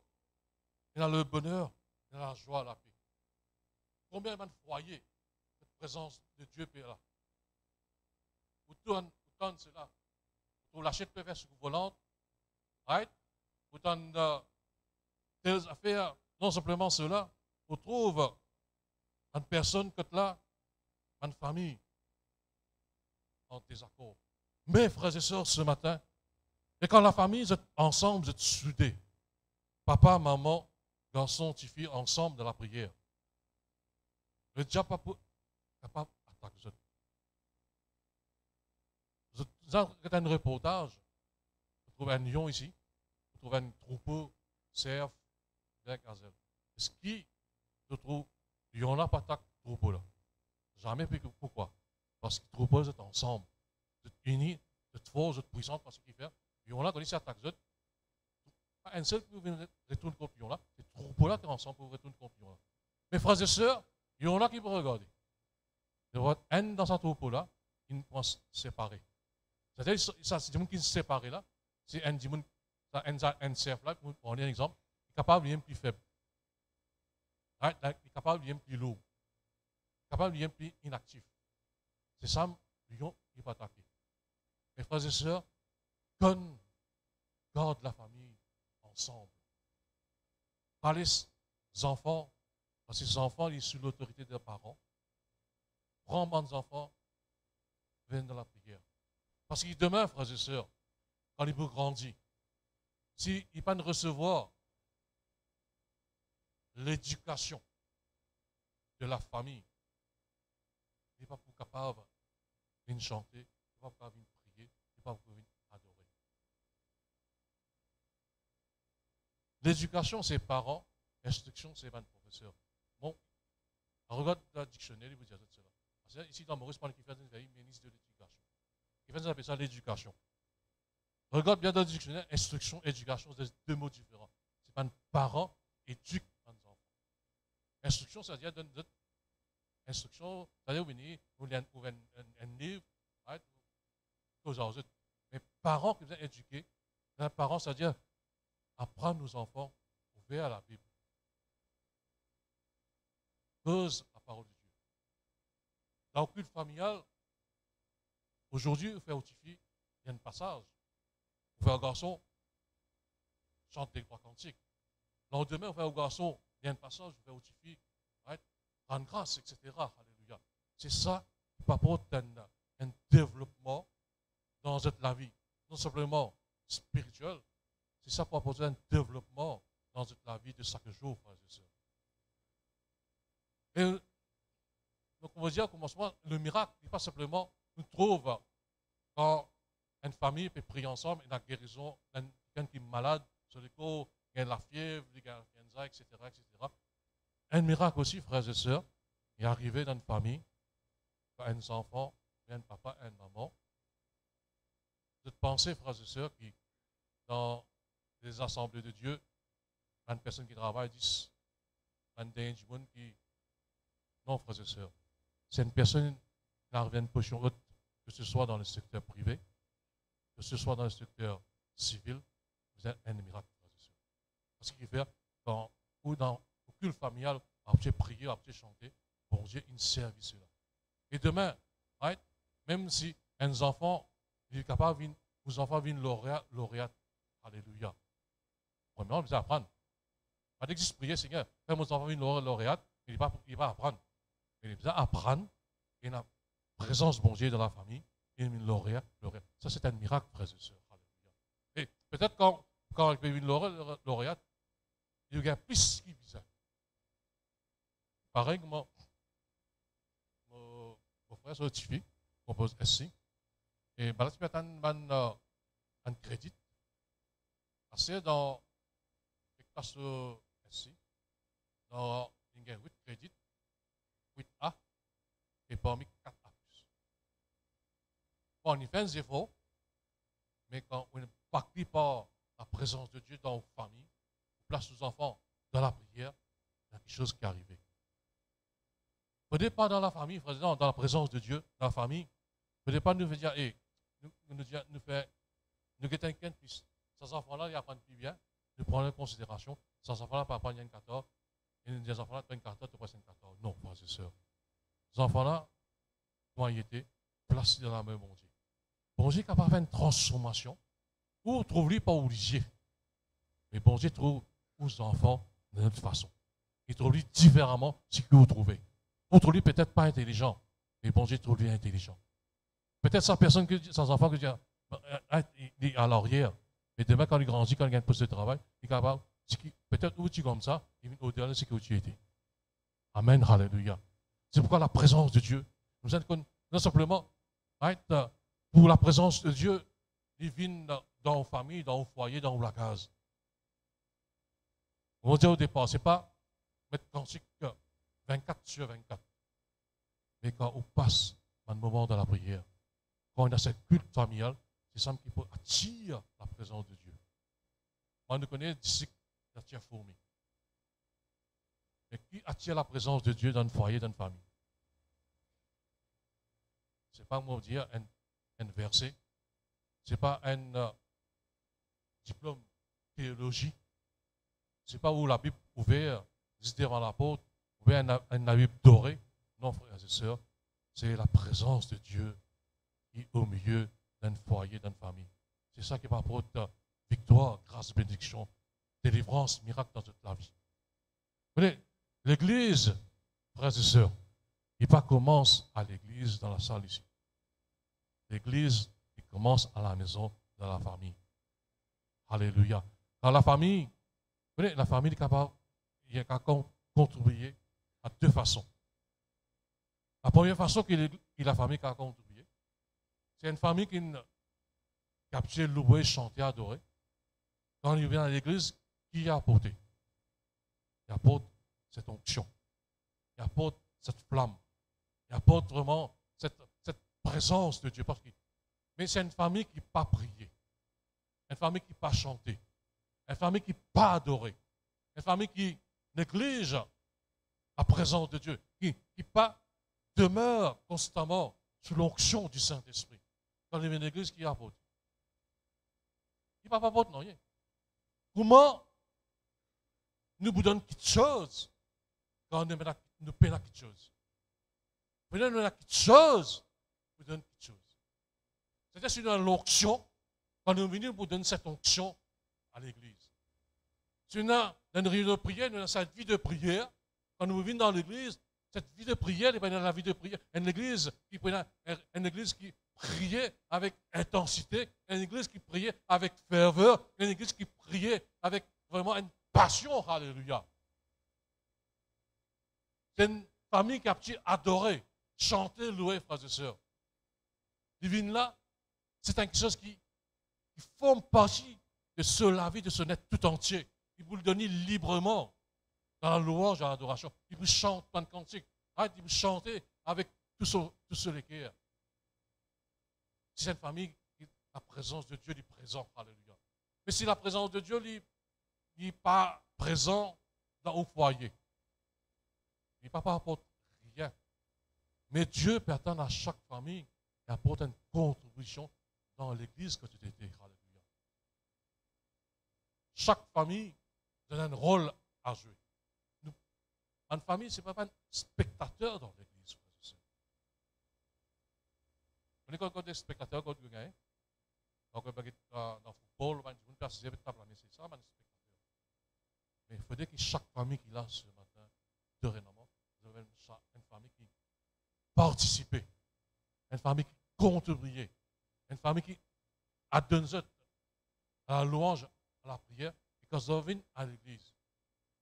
dans le bonheur, dans la joie, la paix. Combien de foyers, cette présence de Dieu est là? Vous tournez cela. Vous lâchez de faire ce que vous voulez, right? Vous tournez des affaires, non simplement cela, vous trouvez une personne que là, une famille en désaccord. Mais, frères et sœurs, ce matin, et quand la famille, vous êtes ensemble, vous êtes soudés. Papa, maman, garçon, fille, ensemble dans la prière. Le diable n'est pas capable d'attaquer. Vous avez un reportage, vous trouvez un lion ici, vous trouvez un troupeau, cerf, bec, gazelle. Ce qui, je trouve, il y en a pas d'attaque troupeau là. Jamais. Pourquoi? Parce que les troupeaux sont ensemble. Vous êtes unis, vous êtes forts, vous êtes puissants par ce qu'ils font. Il y en a quand ils s'attaquent, vous êtes pas un seul qui vous retourne contre le lion là. C'est les troupeaux là qui sont ensemble pour retourner contre le lion là. Mes frères et sœurs, il y en a qui peuvent regarder. Il y aura un dans ce troupeau là, qui ne peut se séparer. C'est-à-dire, ça, c'est des gens qui se séparent là. C'est un démon, un cerf là, pour prendre un exemple, il est capable de lui plus faible. Il est capable de lui plus lourd. Il est capable de lui plus inactif. C'est ça, le lion, il va attaquer. Mes frères et sœurs, qu'on garde la famille ensemble. Par les enfants, parce que les enfants, ils sont sous l'autorité des parents. Prends des enfants, viennent dans la prière. Parce que demain, frères et sœurs, quand ils vont grandir, s'ils ne peuvent recevoir l'éducation de la famille, ils ne sont pas capables de chanter, ils ne sont pas capables de prier, ils ne sont pas capables d'adorer. L'éducation, c'est parents, l'instruction, c'est les professeurs. Bon, regarde le dictionnaire, il vous dit cela. Parce que ici, dans Maurice, pendant qu'il fait un ministre de l'éducation. Il fait ça l'éducation. Regarde bien dans le dictionnaire, instruction, éducation, c'est deux mots différents. C'est pas un parent éduque un enfant. Instruction, c'est-à-dire instruction, c'est-à-dire vous avez un livre, right, mais parents qui vous ont éduqué, un parent, c'est-à-dire apprendre nos enfants ouvrir à la Bible. Cause la parole de Dieu. Dans le culte familial, aujourd'hui, vous faites aux filles, il y a un passage. Vous faites un garçon, chante les trois cantiques. Le lendemain, vous faites au garçon, il y a un passage, vous faites aux filles, rendre grâce, etc. Alléluia. C'est ça qui apporte un développement dans la vie. Non simplement spirituel, c'est ça qui apporte un développement dans la vie de chaque jour, frères et sœurs. Et donc, on va dire au commencement, le miracle n'est pas simplement, nous trouve quand une famille peut prier ensemble et la guérison, quelqu'un qui est malade, sur le corps, il il y a la fièvre, il y a l'influenza, etc., etc. Un miracle aussi, frères et sœurs, est arrivé dans une famille, un enfant, un papa, un maman. De penser, frères et sœurs, qui, dans les assemblées de Dieu, une personne qui travaille disent, un des gens qui, non, frères et sœurs, c'est une personne qui a une position haute, que ce soit dans le secteur privé, que ce soit dans le secteur civil, vous êtes un miracle, frères et sœurs. Parce qu'il fait, ou dans le culte familial, après prier, après chanter, bon Dieu, il service là. Et demain, right, même si un enfant, il est capable, vos enfants viennent lauréat, alléluia. Premièrement, vous allez apprendre. Pas d'existe prier, Seigneur. Quand mon enfant vient lauréat, il va apprendre. Mais il va apprendre, et la présence bon Dieu dans la famille, il vient lauréat. Ça, c'est un miracle, frères et sœurs. Alléluia. Et peut-être quand il vient lauréat, il y a plus qui vient. Pareil, mon frère certifié, compose SC, et là, tu as un crédit, assez dans les classes SC, dans il y a 8 crédits, 8A, et parmi 4A+. Bon, on fait un effort, mais quand on ne participe pas la présence de Dieu dans nos familles, on place nos enfants dans la prière, il y a quelque chose qui est arrivé. Peut-être pas dans la famille, frère, dans la présence de Dieu, dans la famille. Peut-être pas nous dire, hey, nous t'inquiète, puis ces enfants-là, ils apprennent plus bien, nous prenons en considération, ces enfants-là, pas apprendre un 14, et nous disons, enfants-là, tu as un 14, tu as un 14. Non, frères et sœurs. Ces enfants-là, comment ils étaient, placés dans la main de bon Dieu. Bon Dieu est capable de faire une transformation, ou trouve-lui pas obligé. Mais bon Dieu trouve aux enfants de notre façon. Il trouve-lui différemment ce que vous trouvez. Vous trouvez peut-être pas intelligent, mais bon Dieu trouve lui intelligent. Peut-être sa personne, sans enfant, il est à l'arrière. Mais demain, quand il grandit, quand il gagne un poste de travail, il est capable, peut-être où tu es comme ça, il vient au-delà de ce que tu étais. Amen, hallelujah. C'est pourquoi la présence de Dieu, nous sommes non simplement, pour la présence de Dieu, il vient dans nos familles, dans nos foyers, dans la case. On va dire au départ, ce n'est pas mettre cantique 24/24. Mais quand on passe dans le moment de la prière, quand on a cette culte familiale, c'est ça qui peut attirer la présence de Dieu. On nous connaît d'ici qui attire fourmi. Mais qui attire la présence de Dieu dans un foyer, dans une famille? Ce n'est pas, moi, dire un verset. Ce n'est pas un diplôme théologie. Ce n'est pas où la Bible ouverte, juste devant la porte, ou bien un Bible doré. Non, frères et sœurs, c'est la présence de Dieu qui est au milieu d'un foyer, d'une famille. C'est ça qui va apporter victoire, grâce, bénédiction, délivrance, miracle dans toute la vie. Vous voyez, l'église, frères et sœurs, il pas commence à l'église dans la salle ici. L'église, il commence à la maison, dans la famille. Alléluia. Dans la famille, vous voyez, la famille est capable, il y a qu'à contribuer à deux façons. La première façon que la famille a contribué, c'est une famille qui capture, louer, chanter, adorer. Quand il vient à l'église, qui a apporté? Il apporte cette onction. Il apporte cette flamme. Il apporte vraiment cette présence de Dieu. Mais c'est une famille qui n'a pas prié. Une famille qui n'a pas chanté. Une famille qui n'a pas adoré. Une famille qui néglige la présence de Dieu. Qui pas demeure constamment sous l'onction du Saint-Esprit. Quand il vient à l'église, qui apporte? Il ne va pas apporter, non. Comment nous vous donnons quelque chose quand nous payons quelque chose? Nous donnons quelque chose, nous donnons quelque chose. C'est-à-dire que nous avons l'onction, quand nous venons pour donner cette onction à l'église. Si nous avons une réunion de prière, nous avons cette vie de prière, quand nous venons dans l'église, cette vie de prière n'est pas dans la vie de prière. Une église qui priait avec intensité, une église qui priait avec ferveur, une église qui priait avec vraiment une passion, alléluia. C'est une famille qui a adoré, chanté, loué, frères et sœurs. Divine là, c'est quelque chose qui forme partie de la vie de ce net tout entier. il peut le donner librement dans la louange, dans l'adoration. Il peut chanter plein de cantiques. Il peut chanter avec tous ceux les cœurs. Si c'est une famille, la présence de Dieu est présente. Alléluia. Mais si la présence de Dieu n'est pas présente dans le foyer, il n'est pas apporte rien. Mais Dieu peut attendre à chaque famille et apporte une contribution dans l'église que tu étais. Alléluia. Chaque famille donne un rôle à jouer. Une famille, ce n'est pas un spectateur dans l'église. On est quand des spectateurs quand vous gagnez. Donc, dans le football, une personne qui c'est ça, un spectateur. Mais il faudrait que chaque famille qui est là ce matin, dorénavant, vous avez une famille qui participe, une famille qui contribue, une famille qui a donné à la louange, à la prière, et quand vous venez à l'église,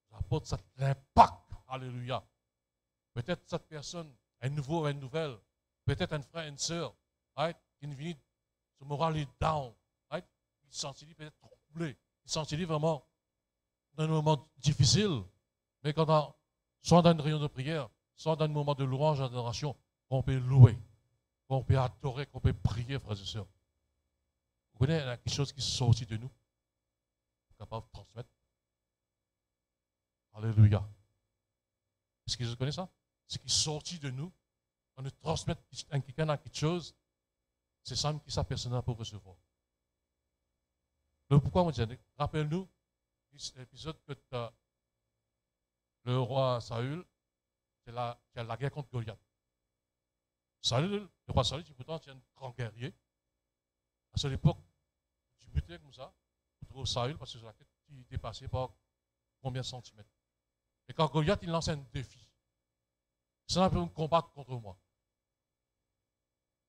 ça apporte cet impact. Alléluia. Peut-être cette personne, un nouveau, une nouvelle, peut-être un frère, une sœur, right, qui vient, son moral est down, right, il se sentit peut-être troublé, il se sentit vraiment dans un moment difficile, mais quand soit dans une réunion de prière, soit dans un moment de louange, d'adoration, qu'on peut louer, qu'on peut adorer, qu'on peut prier, frères et sœurs. Vous connaissez quelque chose qui sortit de nous, capable de transmettre. Alléluia. Est-ce que vous connaissez ça? Ce qui est sorti de nous, on nous transmet à quelqu'un dans quelque chose, c'est ça qui sa personne pour recevoir. Donc pourquoi on dit, rappelle-nous l'épisode que le roi Saül, qui a la guerre contre Goliath. Saül, le roi Saül, pourtant, c'est un grand guerrier. À cette époque, tu butais comme ça, tu trouves Saül, parce que la quête qui dépassait par combien de centimètres. Et quand Goliath, il lance un défi. Ça peut me combattre contre moi.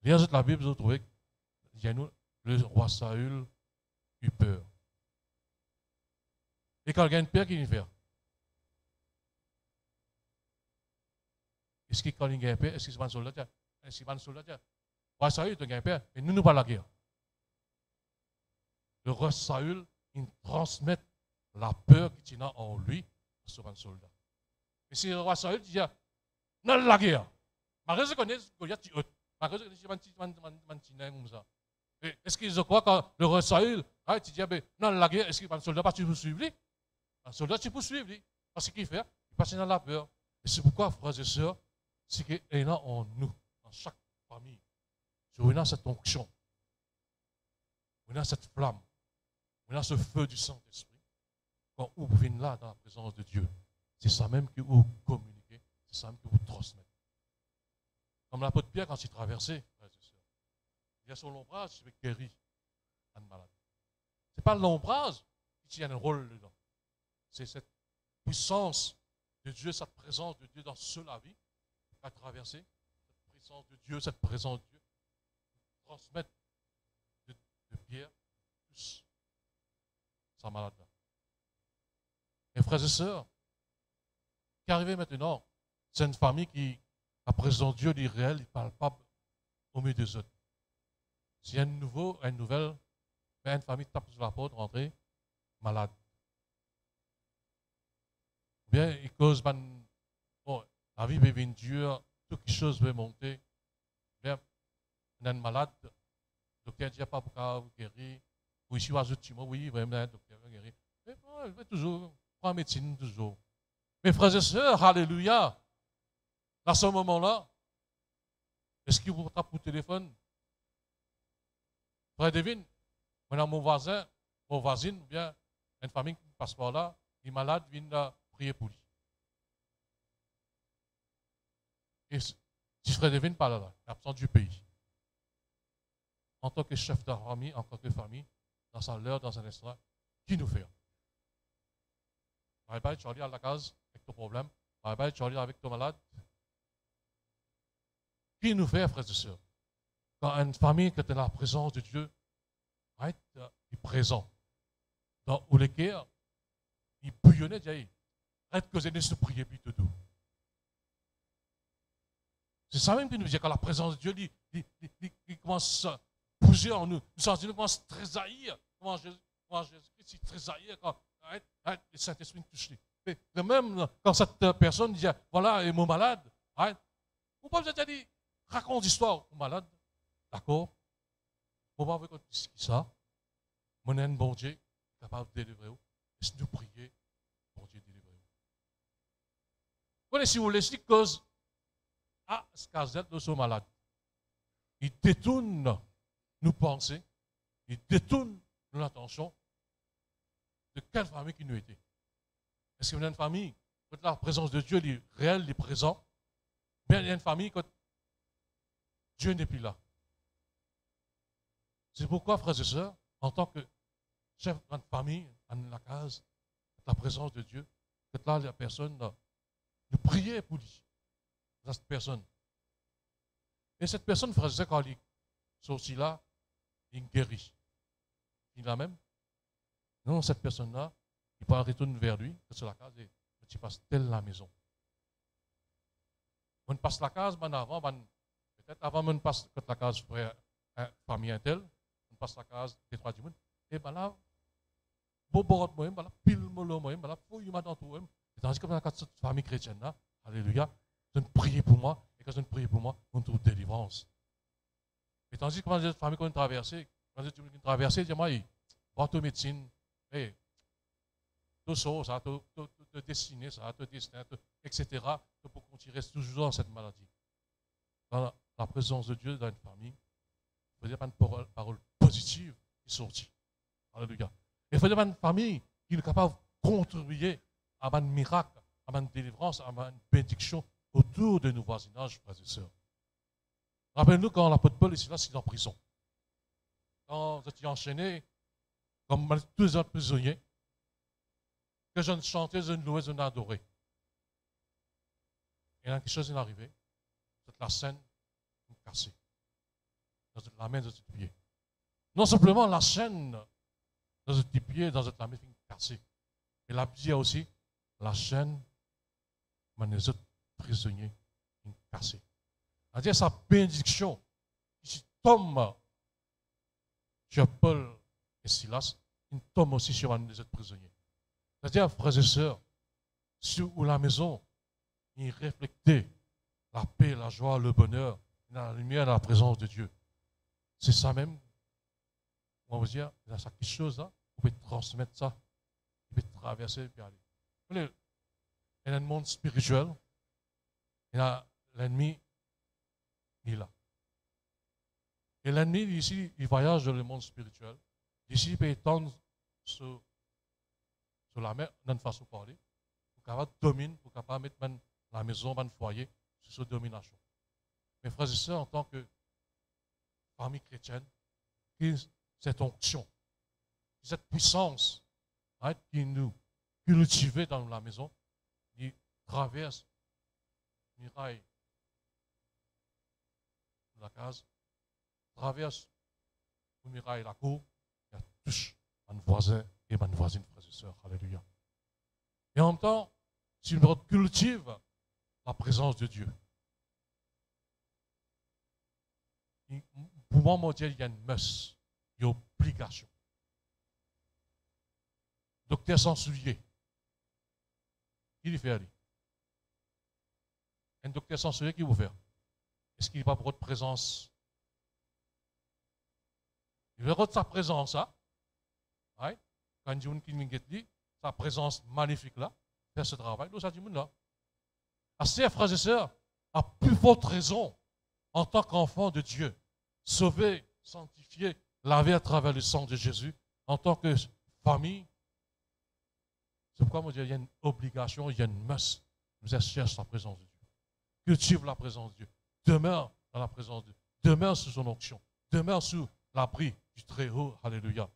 Lisez la Bible, vous trouvez que le roi Saül eut peur. Et quand il y a une peur, qu'il fait? Est-ce que quand il y a une peur, est-ce que c'est pas un soldat? Est-ce que c'est pas un soldat? Le roi Saül, il a une peur, mais nous pas la guerre. Le roi Saül, il transmet la peur qui tient en lui sur un soldat. Mais si le roi Saül dit, non, la guerre. Malgré ce qu'on est, Goliath, tu haute. Malgré ce qu'on est, comme ça. Est-ce qu'ils croient quand le roi Saül, tu dis, non, la guerre, est-ce qu'un soldat, tu peux suivre lui? Un soldat, tu peux suivre lui. Parce qu'il fait, il passe dans la peur. Et c'est pourquoi, frères et sœurs, c'est qu'il y a en nous, dans chaque famille, on a cette onction, on a cette flamme, on a ce feu du Saint-Esprit. Quand vous venez là, dans la présence de Dieu, c'est ça même que vous communiquez, c'est ça même que vous transmettez. Comme l'apôtre Pierre, quand il traversait, frères et sœurs, il a son ombrage, il guérit un malade. Ce n'est pas l'ombrage qui tient un rôle dedans. C'est cette puissance de Dieu, cette présence de Dieu dans la vie, qui a traversé, cette présence de Dieu, cette présence de Dieu, transmettre de Pierre plus sa malade. Mes frères et sœurs, qui arrivent maintenant, c'est une famille qui, la présence de Dieu, est réelle, il est palpable au milieu des autres. S'il y a un nouveau, une nouvelle, une famille tape sur la porte, rentrer, malade. Ou bien, il cause, la vie devient dure, toutes les choses vont monter. Bien, on est malade, le docteur dit, il n'y a pas beaucoup guérir. Ou ici, oui, vraiment, le docteur va guérir. Mais il va toujours, prend médecine toujours. Mes frères et sœurs, alléluia. Dans ce moment-là, est-ce qu'il vous tape au téléphone? Frère Devine, maintenant mon voisin, mon voisine, ou bien une famille qui passe par là, il est malade, vient prier pour lui. Et si frère Devine parle là, il est absent du pays. En tant que chef de famille, en tant que famille, dans sa l'heure, dans un instant, qui nous fait? Bye bye, tu vas aller à la case avec ton problème. Bye bye, tu vas aller avec ton malade. Qui nous fait, frères et sœurs? Quand une famille qui est dans la présence de Dieu, est présent. Dans où les guerres, il bouillonnait, il arrête que je se prier plus de tout. C'est ça même qui nous dit quand la présence de Dieu, il commence à bouger en nous. Nous sentons qu'on commence à tressaillir. Comment Jésus-Christ tressaillir quand le Saint-Esprit touche. Mais même quand cette personne dit, voilà, il est malade, vous pouvez peut-être dire, raconte l'histoire, malade, d'accord? Vous pouvez dire ça, mon un bon Dieu, capable de délivrer vous, et nous prier, bon Dieu délivrer vous. Vous connaissez, si vous laissez cause, ce cas-là, nous sommes malades. Il détourne nos pensées, il détourne notre attention de quelle famille qui nous était. Est-ce qu'il y a une famille, quand la présence de Dieu est réelle, est présente, mais il y a une famille quand Dieu n'est plus là. C'est pourquoi, frères et sœurs, en tant que chef de famille, dans la case, la présence de Dieu, que là, la personne, de prier pour lui, cette personne. Et cette personne, frère et sœurs, quand ils sont aussi là, il guérit. Il a même. Non, cette personne-là, il peut retourner vers lui, sur la case, et tu passes telle la maison. On passe la case, avant, peut-être avant, on passe la case frère, famille intel, on passe la case des trois du monde, et bien là, bon, moi, là, pile, moi, là, fouille, dans tout, et tandis que dans cette famille chrétienne là, alléluia, je prie pour moi, et quand je prie pour moi, on trouve délivrance. Et tandis que dans cette famille qu'on a traversée, quand je traversé, je dis, moi, va tout médecine, et tout ça, tout destiné, ça, tout destin, etc., pour qu'on reste toujours dans cette maladie. Dans la présence de Dieu dans une famille, il faut dire une parole positive qui sortit. Alléluia. Il faut dire une famille qui est capable de contribuer à un miracle, à une délivrance, à une bénédiction autour de nos voisinages, frères et sœurs. Rappelez-nous quand l'apôtre Paul est là, c'est en prison. Quand vous étiez enchaîné, comme tous les autres prisonniers, que je ne chantais, je ne louais, je n'adorais. Et là, quelque chose est arrivé. C'est la scène cassée. La main de ce pied. Non simplement la chaîne dans ce petit pied, dans cette main cassée. Et la pied aussi, la chaîne, mais les autres prisonniers cassés. C'est-à-dire sa bénédiction qui tombe sur Paul et Silas, il tombe aussi sur un des autres prisonniers. C'est-à-dire, frères et sœurs, sur la maison, il reflète la paix, la joie, le bonheur, la lumière, la présence de Dieu. C'est ça même, on va dire, il y a quelque chose là, vous pouvez transmettre ça, vous pouvez traverser et puis aller. Il y a un monde spirituel, il y a l'ennemi, il est là. Et l'ennemi, ici, il voyage dans le monde spirituel. Ici, il peut étendre sur la mer, d'une façon de parler, pour capable dominer, pour capable mettre la maison, le foyer, sur cette domination. Mes frères et sœurs, en tant que famille chrétienne, cette onction, cette puissance qui nous cultive dans la maison, qui traverse le muraille de la case, traverse le muraille de la cour, et touche un voisin et une voisine, frères et sœurs. Alléluia. Et en même temps, si nous cultive la présence de Dieu, pour moi, mon Dieu, il y a une must, il y a une obligation. Docteur Sansoulier, qui lui fait aller? Un docteur Sansoulier qui vous fait? Est-ce qu'il n'est pas pour votre présence? Il verra de sa présence, hein? Ouais. Quand Dieu dit, sa présence magnifique là, faire ce travail, nous, ça dit, là. Assez, frères et sœurs, à plus forte raison, en tant qu'enfant de Dieu, sauvé, sanctifié, lavé à travers le sang de Jésus, en tant que famille, c'est pourquoi moi, il y a une obligation, il y a une must. Nous cherchons la présence de Dieu. Cultive la présence de Dieu. Demeure dans la présence de Dieu. Demeure sous son onction. Demeure sous l'abri du Très-Haut. Alléluia.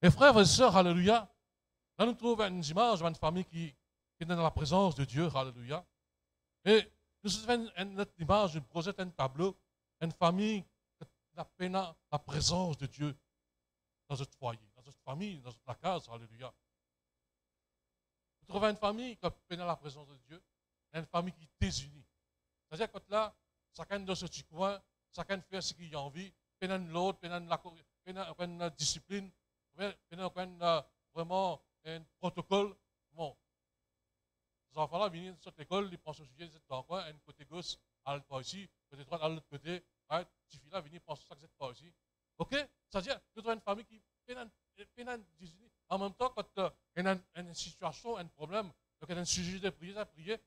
Et frères et sœurs, alléluia, là nous trouvons une image d'une famille qui est dans la présence de Dieu. Alléluia. Et nous avons une image, une projette, un tableau, une famille qui a la présence de Dieu dans notre foyer, dans notre famille, dans notre case. Alléluia. Vous trouvez une famille qui a la présence de Dieu, une famille qui est désunie. C'est-à-dire que là, chacun dans ce petit coin, chacun fait ce qu'il a envie, peine l'autre, peine la discipline, peine vraiment un protocole vient sur l'école, il prend son sujet, il est dans quoi, un côté gauche, à l'autre pas ici, côté droit, à l'autre côté, petit fille là, vient prendre ça, c'est pas ici. Ok? C'est-à-dire, nous avons une famille qui pénale en même temps, quand il y a une situation, un problème, donc il y a un sujet de prier, ça prier,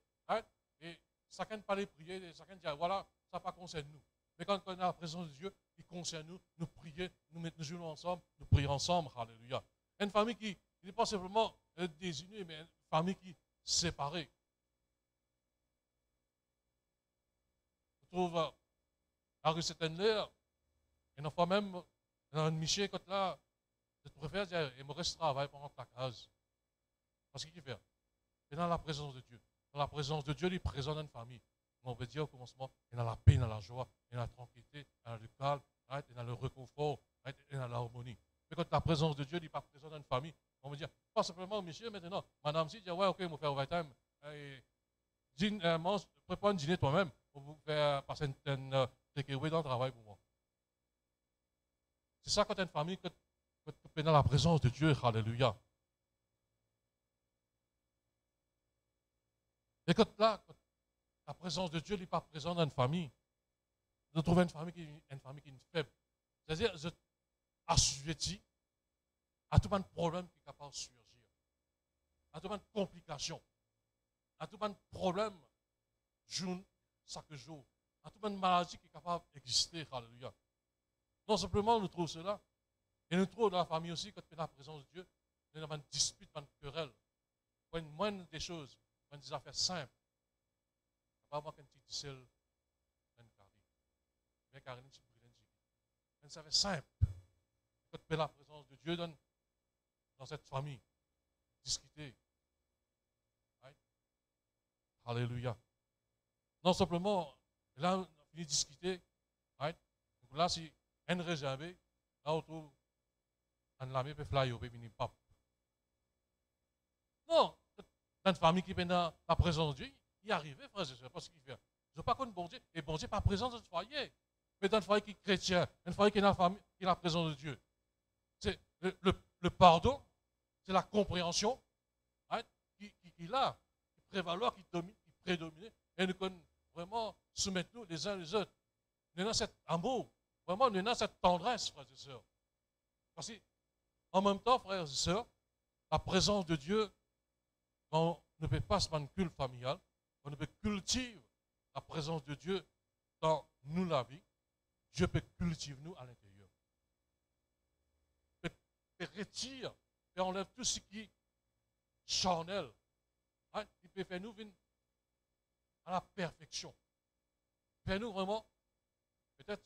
et chacun ne parle de prier, chacun dit, voilà, ça ne concerne nous. Mais quand on a la présence de Dieu, il concerne nous, nous prions, nous mettons nos genoux ensemble, nous prions ensemble, alléluia. Une famille qui n'est pas simplement désunie, mais une famille qui est séparée. On trouve à rue Septembre, et une fois même, dans un Michel, quand là, je préfère dire, il me reste travail pendant la case. Parce qu'il fait. Et dans la présence de Dieu. Dans la présence de Dieu, il est présent dans une famille. On veut dire au commencement, il y a la paix, il y a la joie, il y a la tranquillité, il y a le calme, il y a le réconfort, il y a l'harmonie. Mais quand la présence de Dieu n'est pas présente dans une famille, on veut dire, pas simplement, monsieur, maintenant, madame, si, dit, ouais, ok, on va faire overtime. Prépare un dîner toi-même pour vous faire passer un takeaway dans le travail pour moi. C'est ça quand tu as une famille, quand tu es dans la présence de Dieu, alléluia. Et quand la présence de Dieu n'est pas présente dans une famille, je trouve une famille qui est faible. C'est-à-dire, je assujetti à tout un problème qui est capable de surgir, à tout un complication, à tout un problème, jour, chaque jour, à tout une maladie qui est capable d'exister, alléluia. Non simplement, nous trouvons cela, et nous trouvons dans la famille aussi, quand on est dans la présence de Dieu, nous avons une dispute, une querelle, une moindre des choses, des affaires simples. Pas avoir qu'un petit seul, un carré. Mais carré, c'est pour l'un. Mais ça fait simple. Quand tu es la présence de Dieu dans cette famille, discuter. Right? Alléluia. Non simplement, là, on a fini de discuter. Right? Donc là, si un réservé, là, on trouve un lame peut fly au baby pap. Non, dans une famille qui est dans la présence de Dieu, il arrive, frère, je ne sais pas ce qu'il fait. Je ne veux pas qu'on bon Dieu, et bon Dieu pas présent dans le foyer. Mais dans le foyer qui est chrétien, un foyer qui est dans la famille, qui est la présence de Dieu. C'est le pardon, c'est la compréhension, hein, qui est là, qui prévaloir, qui domine, qui prédomine, et nous connaissons vraiment soumettre nous les uns les autres. Nous avons cet amour, vraiment, nous avons cette tendresse, frères et sœurs. Parce qu'en même temps, frères et sœurs, la présence de Dieu, on ne peut pas se faire une culte familiale, on ne peut cultiver la présence de Dieu dans nous la vie. Dieu peut cultiver nous à l'intérieur. Il peut retirer et enlève tout ce qui est charnel. Hein? Il peut faire nous venir à la perfection. Faire nous vraiment, peut-être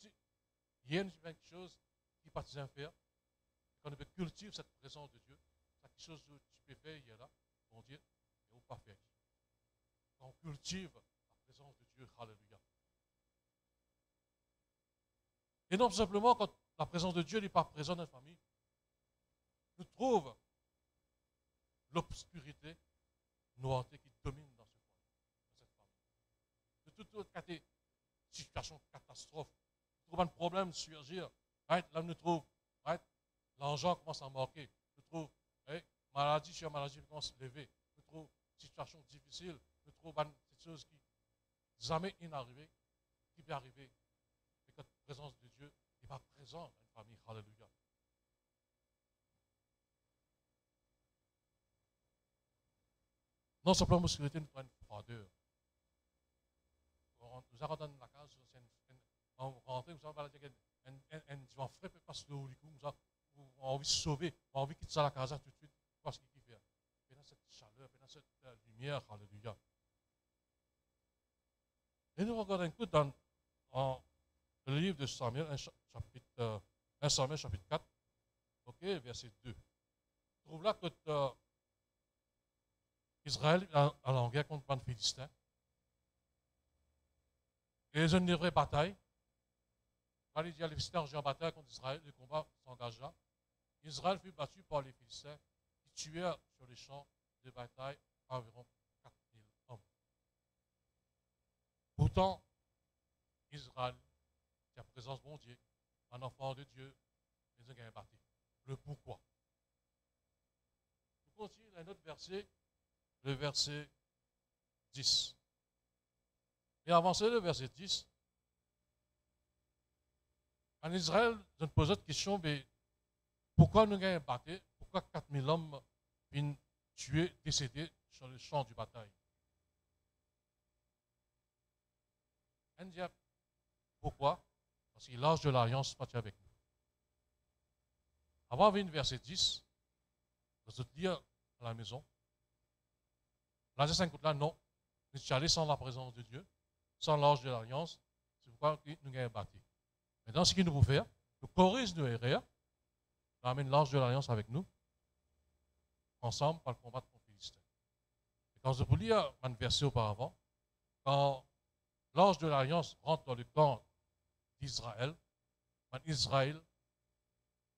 il y a quelque chose qui est parti à faire, qu'on peut cultiver cette présence de Dieu. C'est quelque chose que tu peux faire, il y a là, bon Dieu, et pas faire. On cultive la présence de Dieu, alléluia. Et non simplement quand la présence de Dieu n'est pas présente dans la famille, nous trouvons l'obscurité noire qui domine dans cette famille. De toute autre situation catastrophe, nous trouvons un problème surgir. Right? Là, nous trouvons, right? L'argent commence à manquer. Nous trouvons, maladie sur maladie commence à se lever. Nous trouvons situation difficile. Nous trouvons des choses qui jamais n'arrivent, qui peut arriver. Et que la présence de Dieu n'est pas présente dans une famille. Alléluia. Non simplement l'obscurité, nous avons une froideur. Nous allons dans la case, on rentre, nous allons dire un divan frais peut passer le haut du cou, nous avons envie de sauver, on a envie de quitter la case tout de suite, parce qu'il fait. Et dans cette chaleur, et dans cette lumière, alléluia. Et nous regardons un coup dans le livre de Samuel, 1 Samuel chapitre 4, okay, verset 2. On trouve là que Israël est en guerre contre les Philistins. Et ils ont une vraie bataille. Quand il dit à les Philistins en bataille contre Israël, le combat s'engagea. Israël fut battu par les Philistins qui tuèrent sur les champs de bataille environ 4000 hommes. Pourtant, Israël, qui a présence de mon Dieu, un enfant de Dieu, ils ont gagné bataille. Le pourquoi. On continue dans un autre verset, le verset 10. Et avancez le verset 10. En Israël, je me pose une question, mais pourquoi nous avons battu? Pourquoi 4000 hommes viennent tuer, décédés sur le champ de bataille? On dit, pourquoi? Parce que l'âge de l'alliance n'est pas avec nous. Avant de venir verset 10, je te dire à la maison, l'âge de 5 là, non, nous sommes allés sans la présence de Dieu, sans l'âge de l'alliance, c'est pourquoi nous avons battu. Maintenant, ce qu'il nous faut faire, nous corrigeons nos erreurs, nous amène l'âge de l'alliance avec nous, ensemble, pour le combat contre les Philistins. Et quand je vous lis un verset auparavant, quand l'ange de l'alliance rentre dans le camp d'Israël, Israël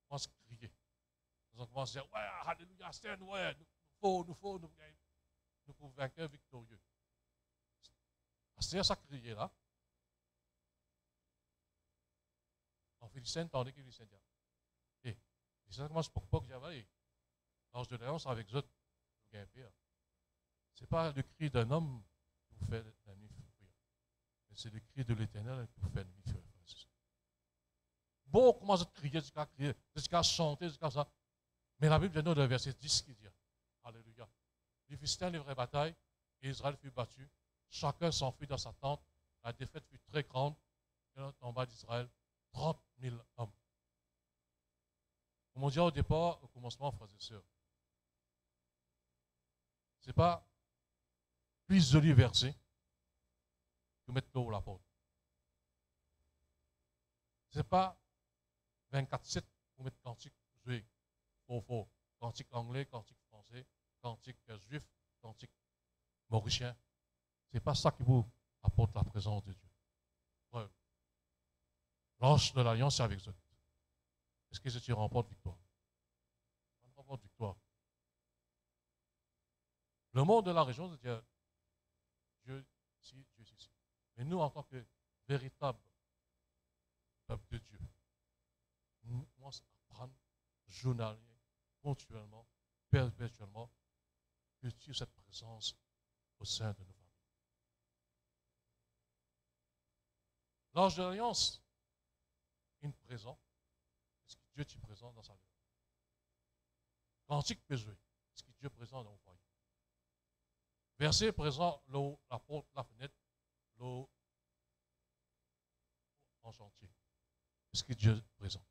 commence à crier. Ils ont commencé à dire, ouais, alléluia, c'est ouais, nous pouvons vainqueur victorieux. C'est ça crier là. En Philistin, tandis que les Philistins disent, et ça commence pour pas que j'avais l'ange de l'alliance avec eux, ce n'est pas le cri d'un homme qui vous fait l'ennemi fuir, mais c'est le cri de l'Éternel qui vous fait l'ennemi fuir. Bon, on commence à crier, jusqu'à chanter, jusqu'à ça. Mais la Bible dit dans le verset 10 qui dit, alléluia, les Philistins livraient bataille, et Israël fut battu, chacun s'enfuit dans sa tente, la défaite fut très grande, et en bas d'Israël, 30 000 hommes. Comme on dit au départ, au commencement, frères et sœurs, ce n'est pas plus joli verset que mettre l'eau à la porte. Ce n'est pas 24/7 pour mettre cantique joué, faux, cantique anglais, cantique français, cantique juif, cantique mauricien. Ce n'est pas ça qui vous apporte la présence de Dieu. Preuve. L'ange de l'alliance est avec eux. Est-ce que tu remportes victoire? On remporte victoire. Le monde de la région, c'est Dieu ici, Dieu ici. Mais nous, en tant que véritable peuple de Dieu, nous devons apprendre journalier, ponctuellement, perpétuellement, cultiver cette présence au sein de nos familles. L'ange de l'alliance est présent. Est-ce que Dieu est présent dans sa vie? Cantique peut jouer. Est-ce que Dieu est présent dans vos foyers? Verset présent, l'eau, la porte, la fenêtre, l'eau en chantier. Est-ce que Dieu est présent?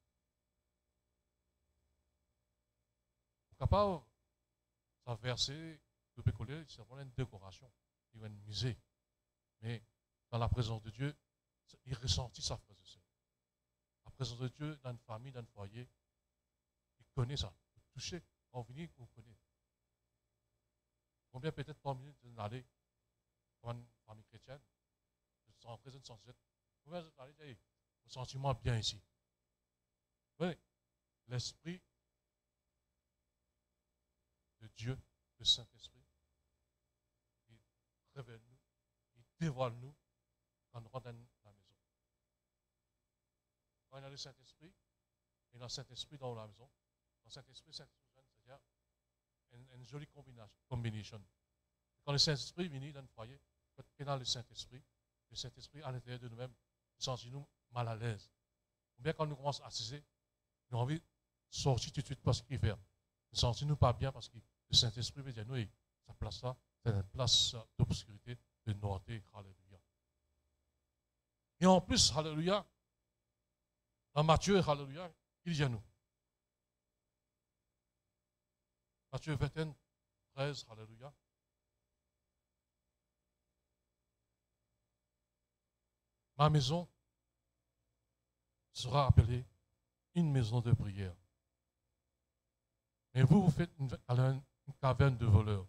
Capable, ça verset, le pécolier, c'est vraiment une décoration, il va une musée. Mais dans la présence de Dieu, il ressentit sa présence. La présence de Dieu dans une famille, dans un foyer, il connaît ça. Il toucher, en venir, vous connaissez. Combien peut-être pas minutes d'aller comme une famille chrétienne, en présence de Saint-Jette. Combien d'aller dire, le sentiment bien ici. Oui, l'Esprit de Dieu, le Saint-Esprit, il révèle nous, il dévoile nous quand nous rentrons dans la maison. Quand il y a le Saint-Esprit, et le Saint-Esprit dans la maison, dans le Saint-Esprit, c'est-à-dire une jolie combinaison. Quand le Saint-Esprit vient dans le foyer, quand il y a le Saint-Esprit à l'intérieur de nous-mêmes, nous sentons-nous mal à l'aise. Ou bien quand nous commençons à assiser, nous avons envie de sortir tout de suite parce qu'il fait. Nous sentons-nous pas bien parce que le Saint-Esprit veut dire, nous, sa place là, c'est une place d'obscurité, de noirté. Alléluia. Et en plus, alléluia, dans Matthieu, alléluia, il dit à nous. Matthieu 21, 13, alléluia. Ma maison sera appelée une maison de prière. Mais vous faites une caverne de voleurs.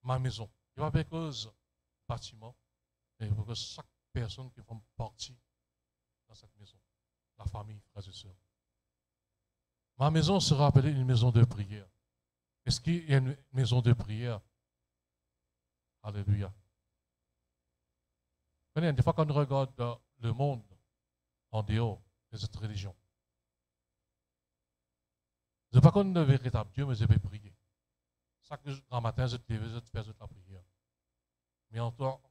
Ma maison. Il n'y a pas cause bâtiment, mais il faut que chaque personne qui fait partie dans cette maison, la famille, frères et sœurs. Ma maison sera appelée une maison de prière. Est-ce qu'il y a une maison de prière? Alléluia. Des fois, quand on regarde le monde en dehors de cette religion, ce n'est pas qu'on est le véritable Dieu, mais je vais prier. chaque grand matin, je te lève, je te fais la prière. Mais en tant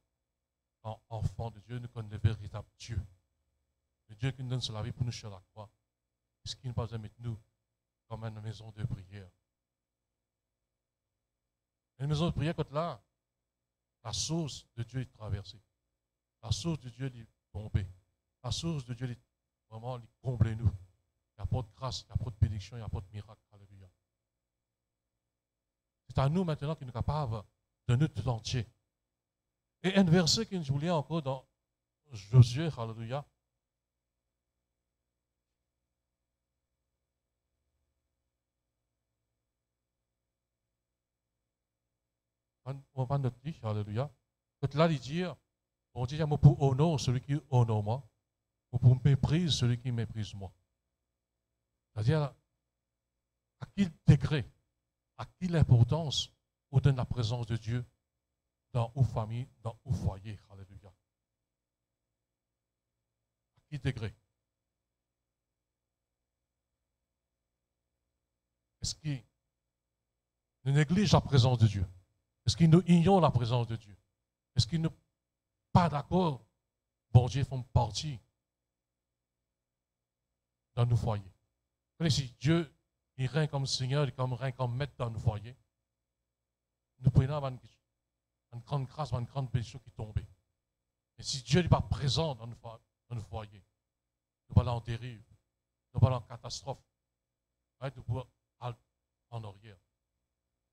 qu'enfant de Dieu, nous connaissons le véritable Dieu. Le Dieu qui nous donne sur la vie pour nous sur la croix. Ce qui nous pas mettre nous comme une maison de prière. Une maison de prière, quand là, la source de Dieu est traversée. La source de Dieu est bombée. La source de Dieu est vraiment comblée nous. Il n'y a pas de grâce, il n'y a pas de bénédiction, il n'y a pas de miracle. Alléluia. C'est à nous maintenant qui nous sommes capables de nous tout entier. Et un verset que je voulais encore dans Josué, alléluia. On va noter, alléluia. Quand là, il dit, on dit, pour honor celui qui honore moi, ou pour méprise celui qui méprise moi. C'est-à-dire, à quel degré, à quelle importance on donne la présence de Dieu dans nos familles, dans nos foyers. Alléluia. À quel degré? Est-ce qu'il néglige la présence de Dieu? Est-ce qu'il nous ignore la présence de Dieu? Est-ce qu'il n'est pas d'accord? Bon Dieu font partie dans nos foyers. Si Dieu il règne comme Seigneur, il règne comme Maître dans nos foyers, nous prenons une grande grâce, une grande bénédiction qui tombe. Et si Dieu n'est pas présent dans nos foyers, nous allons en dérive, nous allons en catastrophe, nous allons en arrière.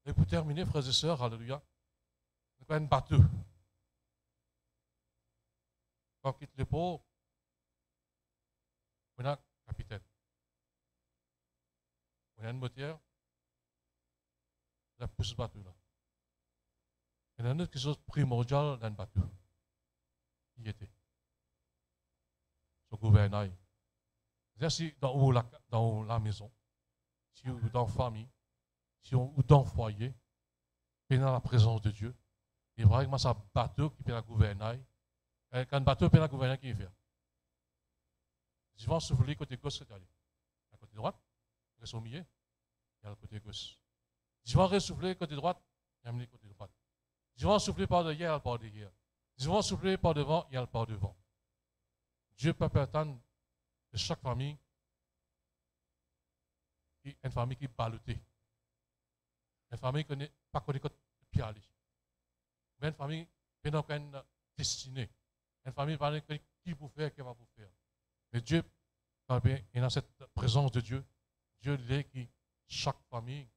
Et pour terminer, frères et sœurs, alléluia, nous avons un bateau. Quand on quitte le port, on a un capitaine. On a une moteur, on a poussé ce bateau-là. Il y a une autre chose primordiale dans le bateau. Il était. Son gouvernail. C'est-à-dire si dans la maison, si ou dans la famille, si ou dans le foyer, pendant la présence de Dieu, il va vraiment ça bateau qui fait la gouvernail. Quand un bateau fait la gouvernail, qui fait? Si vous soufflez côté gauche, c'est aller. À côté droite, ils sont au milieu, il y a le côté gauche. Si vous ressouffler côté droite, il y a le côté droite. Si vous soufflez par derrière, il y a le par derrière. Si vous soufflez par devant, il y a le par devant. Dieu peut attendre de chaque famille une famille qui est ballottée. Une famille qui n'est pas connue comme pied aller. Mais une famille qui n'a qu'une destinée. Une famille qui peut faire, qui va vous faire. Mais Dieu, il a cette présence de Dieu. Dieu est qui, chaque famille,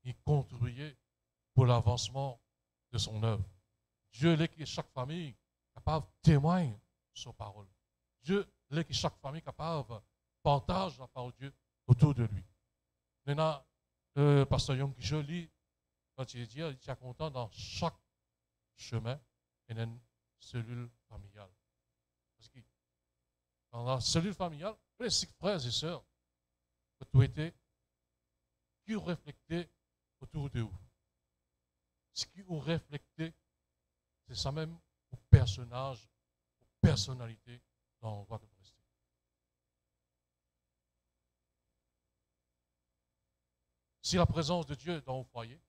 il contribuait pour l'avancement de son œuvre. Dieu est qui, chaque famille, capable de témoigner sa parole. Dieu est qui, chaque famille, capable de partager la parole de Dieu autour de lui. Maintenant, le pasteur Young qui je lis, quand il dit, il est content dans chaque chemin, il y a une cellule familiale. Parce que dans la cellule familiale, les 6 frères et sœurs, que tout était, qui ont reflété autour de vous. Ce qui ont reflété, c'est ça même au personnage, aux personnalités dans l'endroit que vous restez. Si la présence de Dieu est dans vos foyers,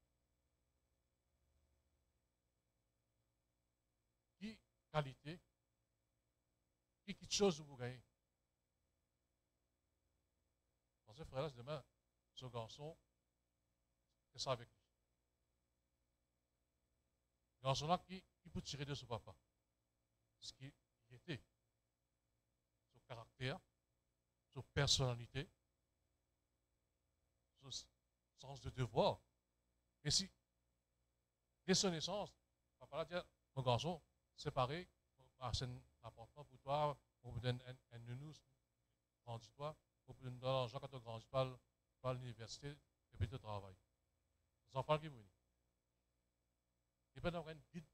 qui qualité, qui quelque chose vous gagnez. Dans ce frère-là, demain, ce garçon, c'est ça avec lui. Ce garçon-là qui peut tirer de son papa. Ce qu'il était. Son caractère, sa personnalité, son sens de devoir. Et si, dès son naissance, papa l'a dit, mon garçon, séparé, c'est important pour toi, on vous donne un nounou, grandis-toi, on vous donne de l'argent quand tu grandis pas à l'université, et puis tu travailles. Les enfants qui viennent. Il peut y avoir une guide,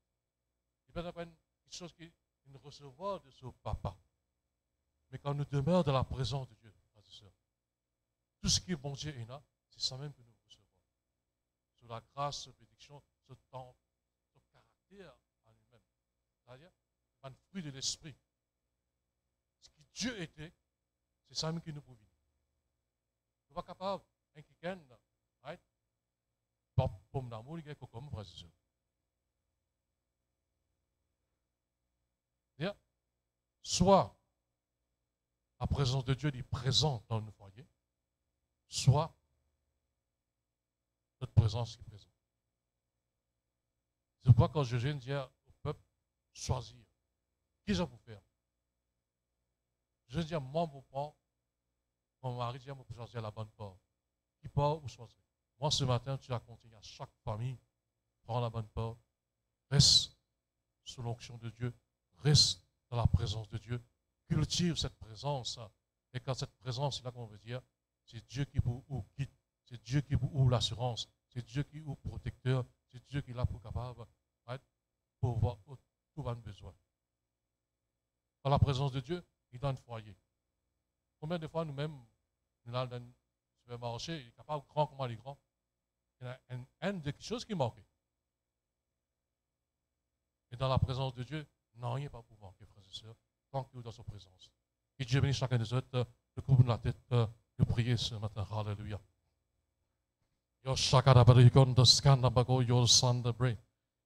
il peut y avoir quelque chose qui nous recevoir de son papa. Mais quand nous demeurons dans la présence de Dieu, frères et sœurs, tout ce qui est bon Dieu est là, c'est ça même que nous recevons. Sur la grâce, sur la bénédiction, sur le temps, sur le caractère en lui-même. C'est-à-dire, un fruit de l'esprit. Ce que Dieu était, c'est ça même qui nous prouve. Nous ne sommes pas capables, un qui gagne, right? Pour l'amour, il y a soit la présence de Dieu est présente dans nos foyers, soit notre présence est présente. C'est pourquoi quand Jésus dit au peuple, choisir. Qui je vous faire? Je dis, moi, mon père, mon mari dit, moi, pour choisir la bonne part. Qui part ou choisir? Moi, ce matin, tu as continué à chaque famille, prends la bonne part, reste sous l'onction de Dieu, reste dans la présence de Dieu, cultive cette présence. Et quand cette présence est là qu'on veut dire, c'est Dieu qui vous guide, c'est Dieu qui vous ouvre l'assurance, c'est Dieu qui vous protecteur, c'est Dieu qui est là pour capable pour voir tout va besoin. Dans la présence de Dieu, il donne foyer. Combien de fois nous-mêmes, nous allons dans le supermarché, il est capable grand comme il est grand. Il y a une des choses qui manque. Et dans la présence de Dieu, non, il n'y a pas pour manquer, frères et sœurs, tant que nous dans sa présence. Et Dieu bénisse chacun des autres, de couvrir la tête, de prier ce matin. Alléluia. Yo shakarabari gonda skanda bago yo sanda bre.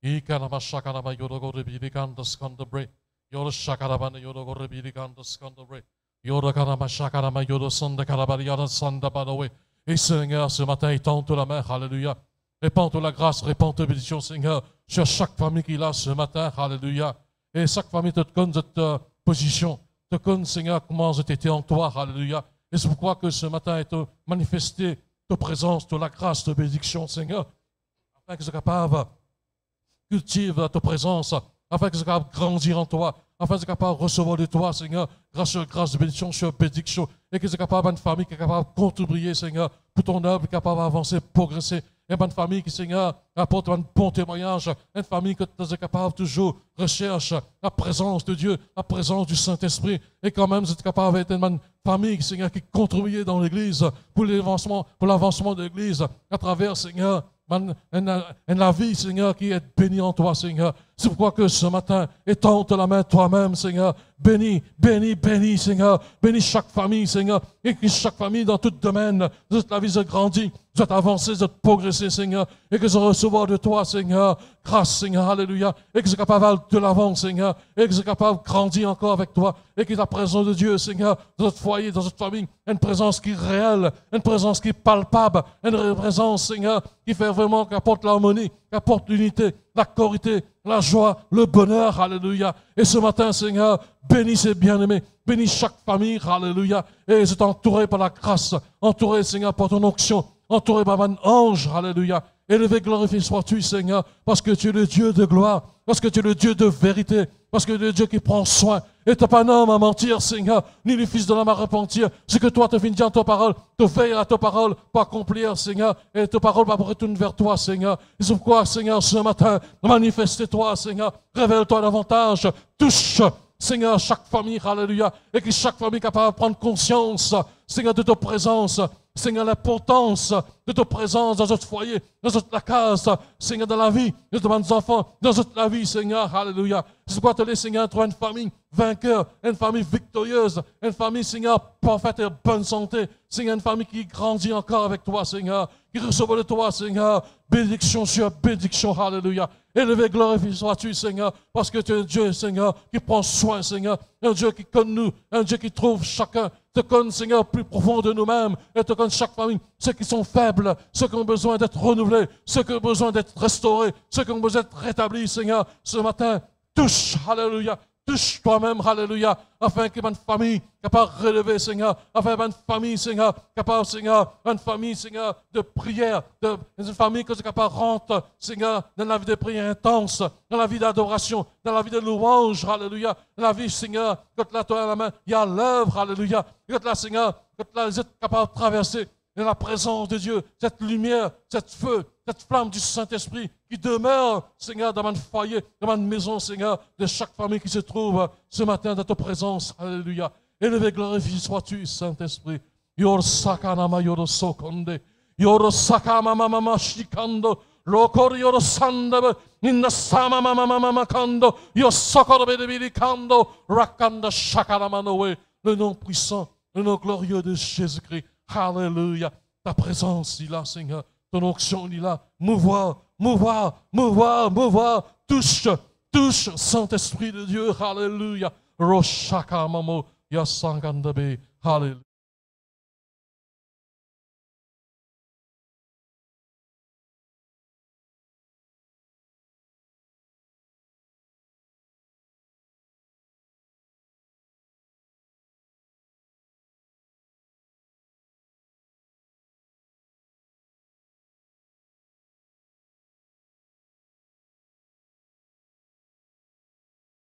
Ikanama shakaraba yorogo rebiri ganda skanda bre. Yo shakarabana yorogo rebiri ganda skanda bre. Yoro karama shakarama yoro sanda karabari yara sanda badawe. Et Seigneur, ce matin, étends la main, alléluia. Répands la grâce, répands ta bénédiction, Seigneur, sur chaque famille qui est là ce matin, alléluia. Et chaque famille te connaît cette position, te connaît, Seigneur, comment tu étais en toi, alléluia. Et c'est pourquoi que ce matin est manifesté ta présence, de la grâce, ta bénédiction, Seigneur, afin que tu sois capable de cultiver ta présence, afin que tu sois capable de grandir en toi, afin que tu sois capable de recevoir de toi, Seigneur, grâce sur grâce, de bénédiction sur bénédiction, et que tu sois capable d'une famille qui est capable de contribuer, Seigneur, pour ton œuvre, capable d'avancer, progresser. Et une famille qui, Seigneur, apporte un bon témoignage, une famille que tu es capable toujours recherche la présence de Dieu, la présence du Saint-Esprit, et quand même, tu es capable d'être une famille, Seigneur, qui contribue dans l'Église, pour l'avancement de l'Église, à travers, Seigneur, la vie, Seigneur, qui est bénie en toi, Seigneur. C'est pourquoi que ce matin, étends la main toi-même, Seigneur. Bénis, bénis, bénis, Seigneur. Bénis chaque famille, Seigneur. Et que chaque famille, dans tout domaine, de la vie se grandit, de avancer, de progresser, Seigneur. Et que je recevoir de toi, Seigneur. Grâce, Seigneur, alléluia. Et que je sois capable de l'avant, Seigneur. Et que je sois capable de grandir encore avec toi. Et que la présence de Dieu, Seigneur, dans notre foyer, dans notre famille, une présence qui est réelle, une présence qui est palpable, une présence, Seigneur, qui fait vraiment, qui apporte l'harmonie, qui apporte l'unité, la corité, la joie, le bonheur, alléluia. Et ce matin, Seigneur, bénis ces bien-aimés, bénis chaque famille, alléluia. Et c'est entouré par la grâce, entouré, Seigneur, par ton onction, entouré par un ange, alléluia. Élevé, glorifié sois-tu, Seigneur, parce que tu es le Dieu de gloire, parce que tu es le Dieu de vérité, parce que tu es le Dieu qui prend soin. Et tu n'as pas un homme à mentir, Seigneur, ni le fils de l'homme à repentir. C'est que toi, tu finis en ta parole, tu veilles à ta parole pour accomplir, Seigneur, et ta parole va retourner vers toi, Seigneur. Et c'est pourquoi, Seigneur, ce matin, manifeste-toi, Seigneur, révèle-toi davantage, touche, Seigneur, chaque famille, alléluia, et que chaque famille est capable de prendre conscience, Seigneur, de ta présence, Seigneur, l'importance de ta présence dans notre foyer, dans notre case, Seigneur, dans la vie de nos enfants, dans notre vie, Seigneur, alléluia. C'est pourquoi te laisse, Seigneur, trouver une famille vainqueur, une famille victorieuse, une famille, Seigneur, parfaite et bonne santé, Seigneur, une famille qui grandit encore avec toi, Seigneur, qui reçoit de toi, Seigneur, bénédiction sur bénédiction, alléluia. Élevé, glorifié sois-tu, Seigneur, parce que tu es un Dieu, Seigneur, qui prend soin, Seigneur, un Dieu qui connaît nous, un Dieu qui trouve chacun, te connaît, Seigneur, plus profond de nous-mêmes, et te connaît chaque famille, ceux qui sont faibles, ceux qui ont besoin d'être renouvelés, ceux qui ont besoin d'être restaurés, ceux qui ont besoin d'être rétablis, Seigneur, ce matin, touche, alléluia, touche toi-même, alléluia, afin que ma famille capable de relever, Seigneur, afin que ma famille, Seigneur, capable, Seigneur, une famille, Seigneur, de prière, une famille que tu es capable de rentrer, Seigneur, dans la vie de prière intense, dans la vie d'adoration, dans la vie de louange, alléluia, dans la vie, Seigneur, quand là, toi à la main, il y a l'œuvre, alléluia, quand là, Seigneur, quand là, vous êtes capable de traverser dans la présence de Dieu, cette lumière, cette feu, cette flamme du Saint-Esprit qui demeure, Seigneur, dans mon foyer, dans ma maison, Seigneur, de chaque famille qui se trouve ce matin dans ta présence. Alléluia. Élevé, glorifié sois-tu, Saint-Esprit. Yor sakanama yoro sokonde. Yoro sakama mama shikando. Lokor yoro sandaba. Inna sama mama kando. Yo sokorbe de bilikando. Rakanda shakarama noé. Le nom puissant, le nom glorieux de Jésus-Christ. Alléluia. Ta présence est là, Seigneur. Ton onction est là. Mouvoir, mouvoir, mouvoir, mouvoir. Touche, touche, Saint-Esprit de Dieu. Alléluia. Roshaka Mamo Yasangandabe. Hallelujah.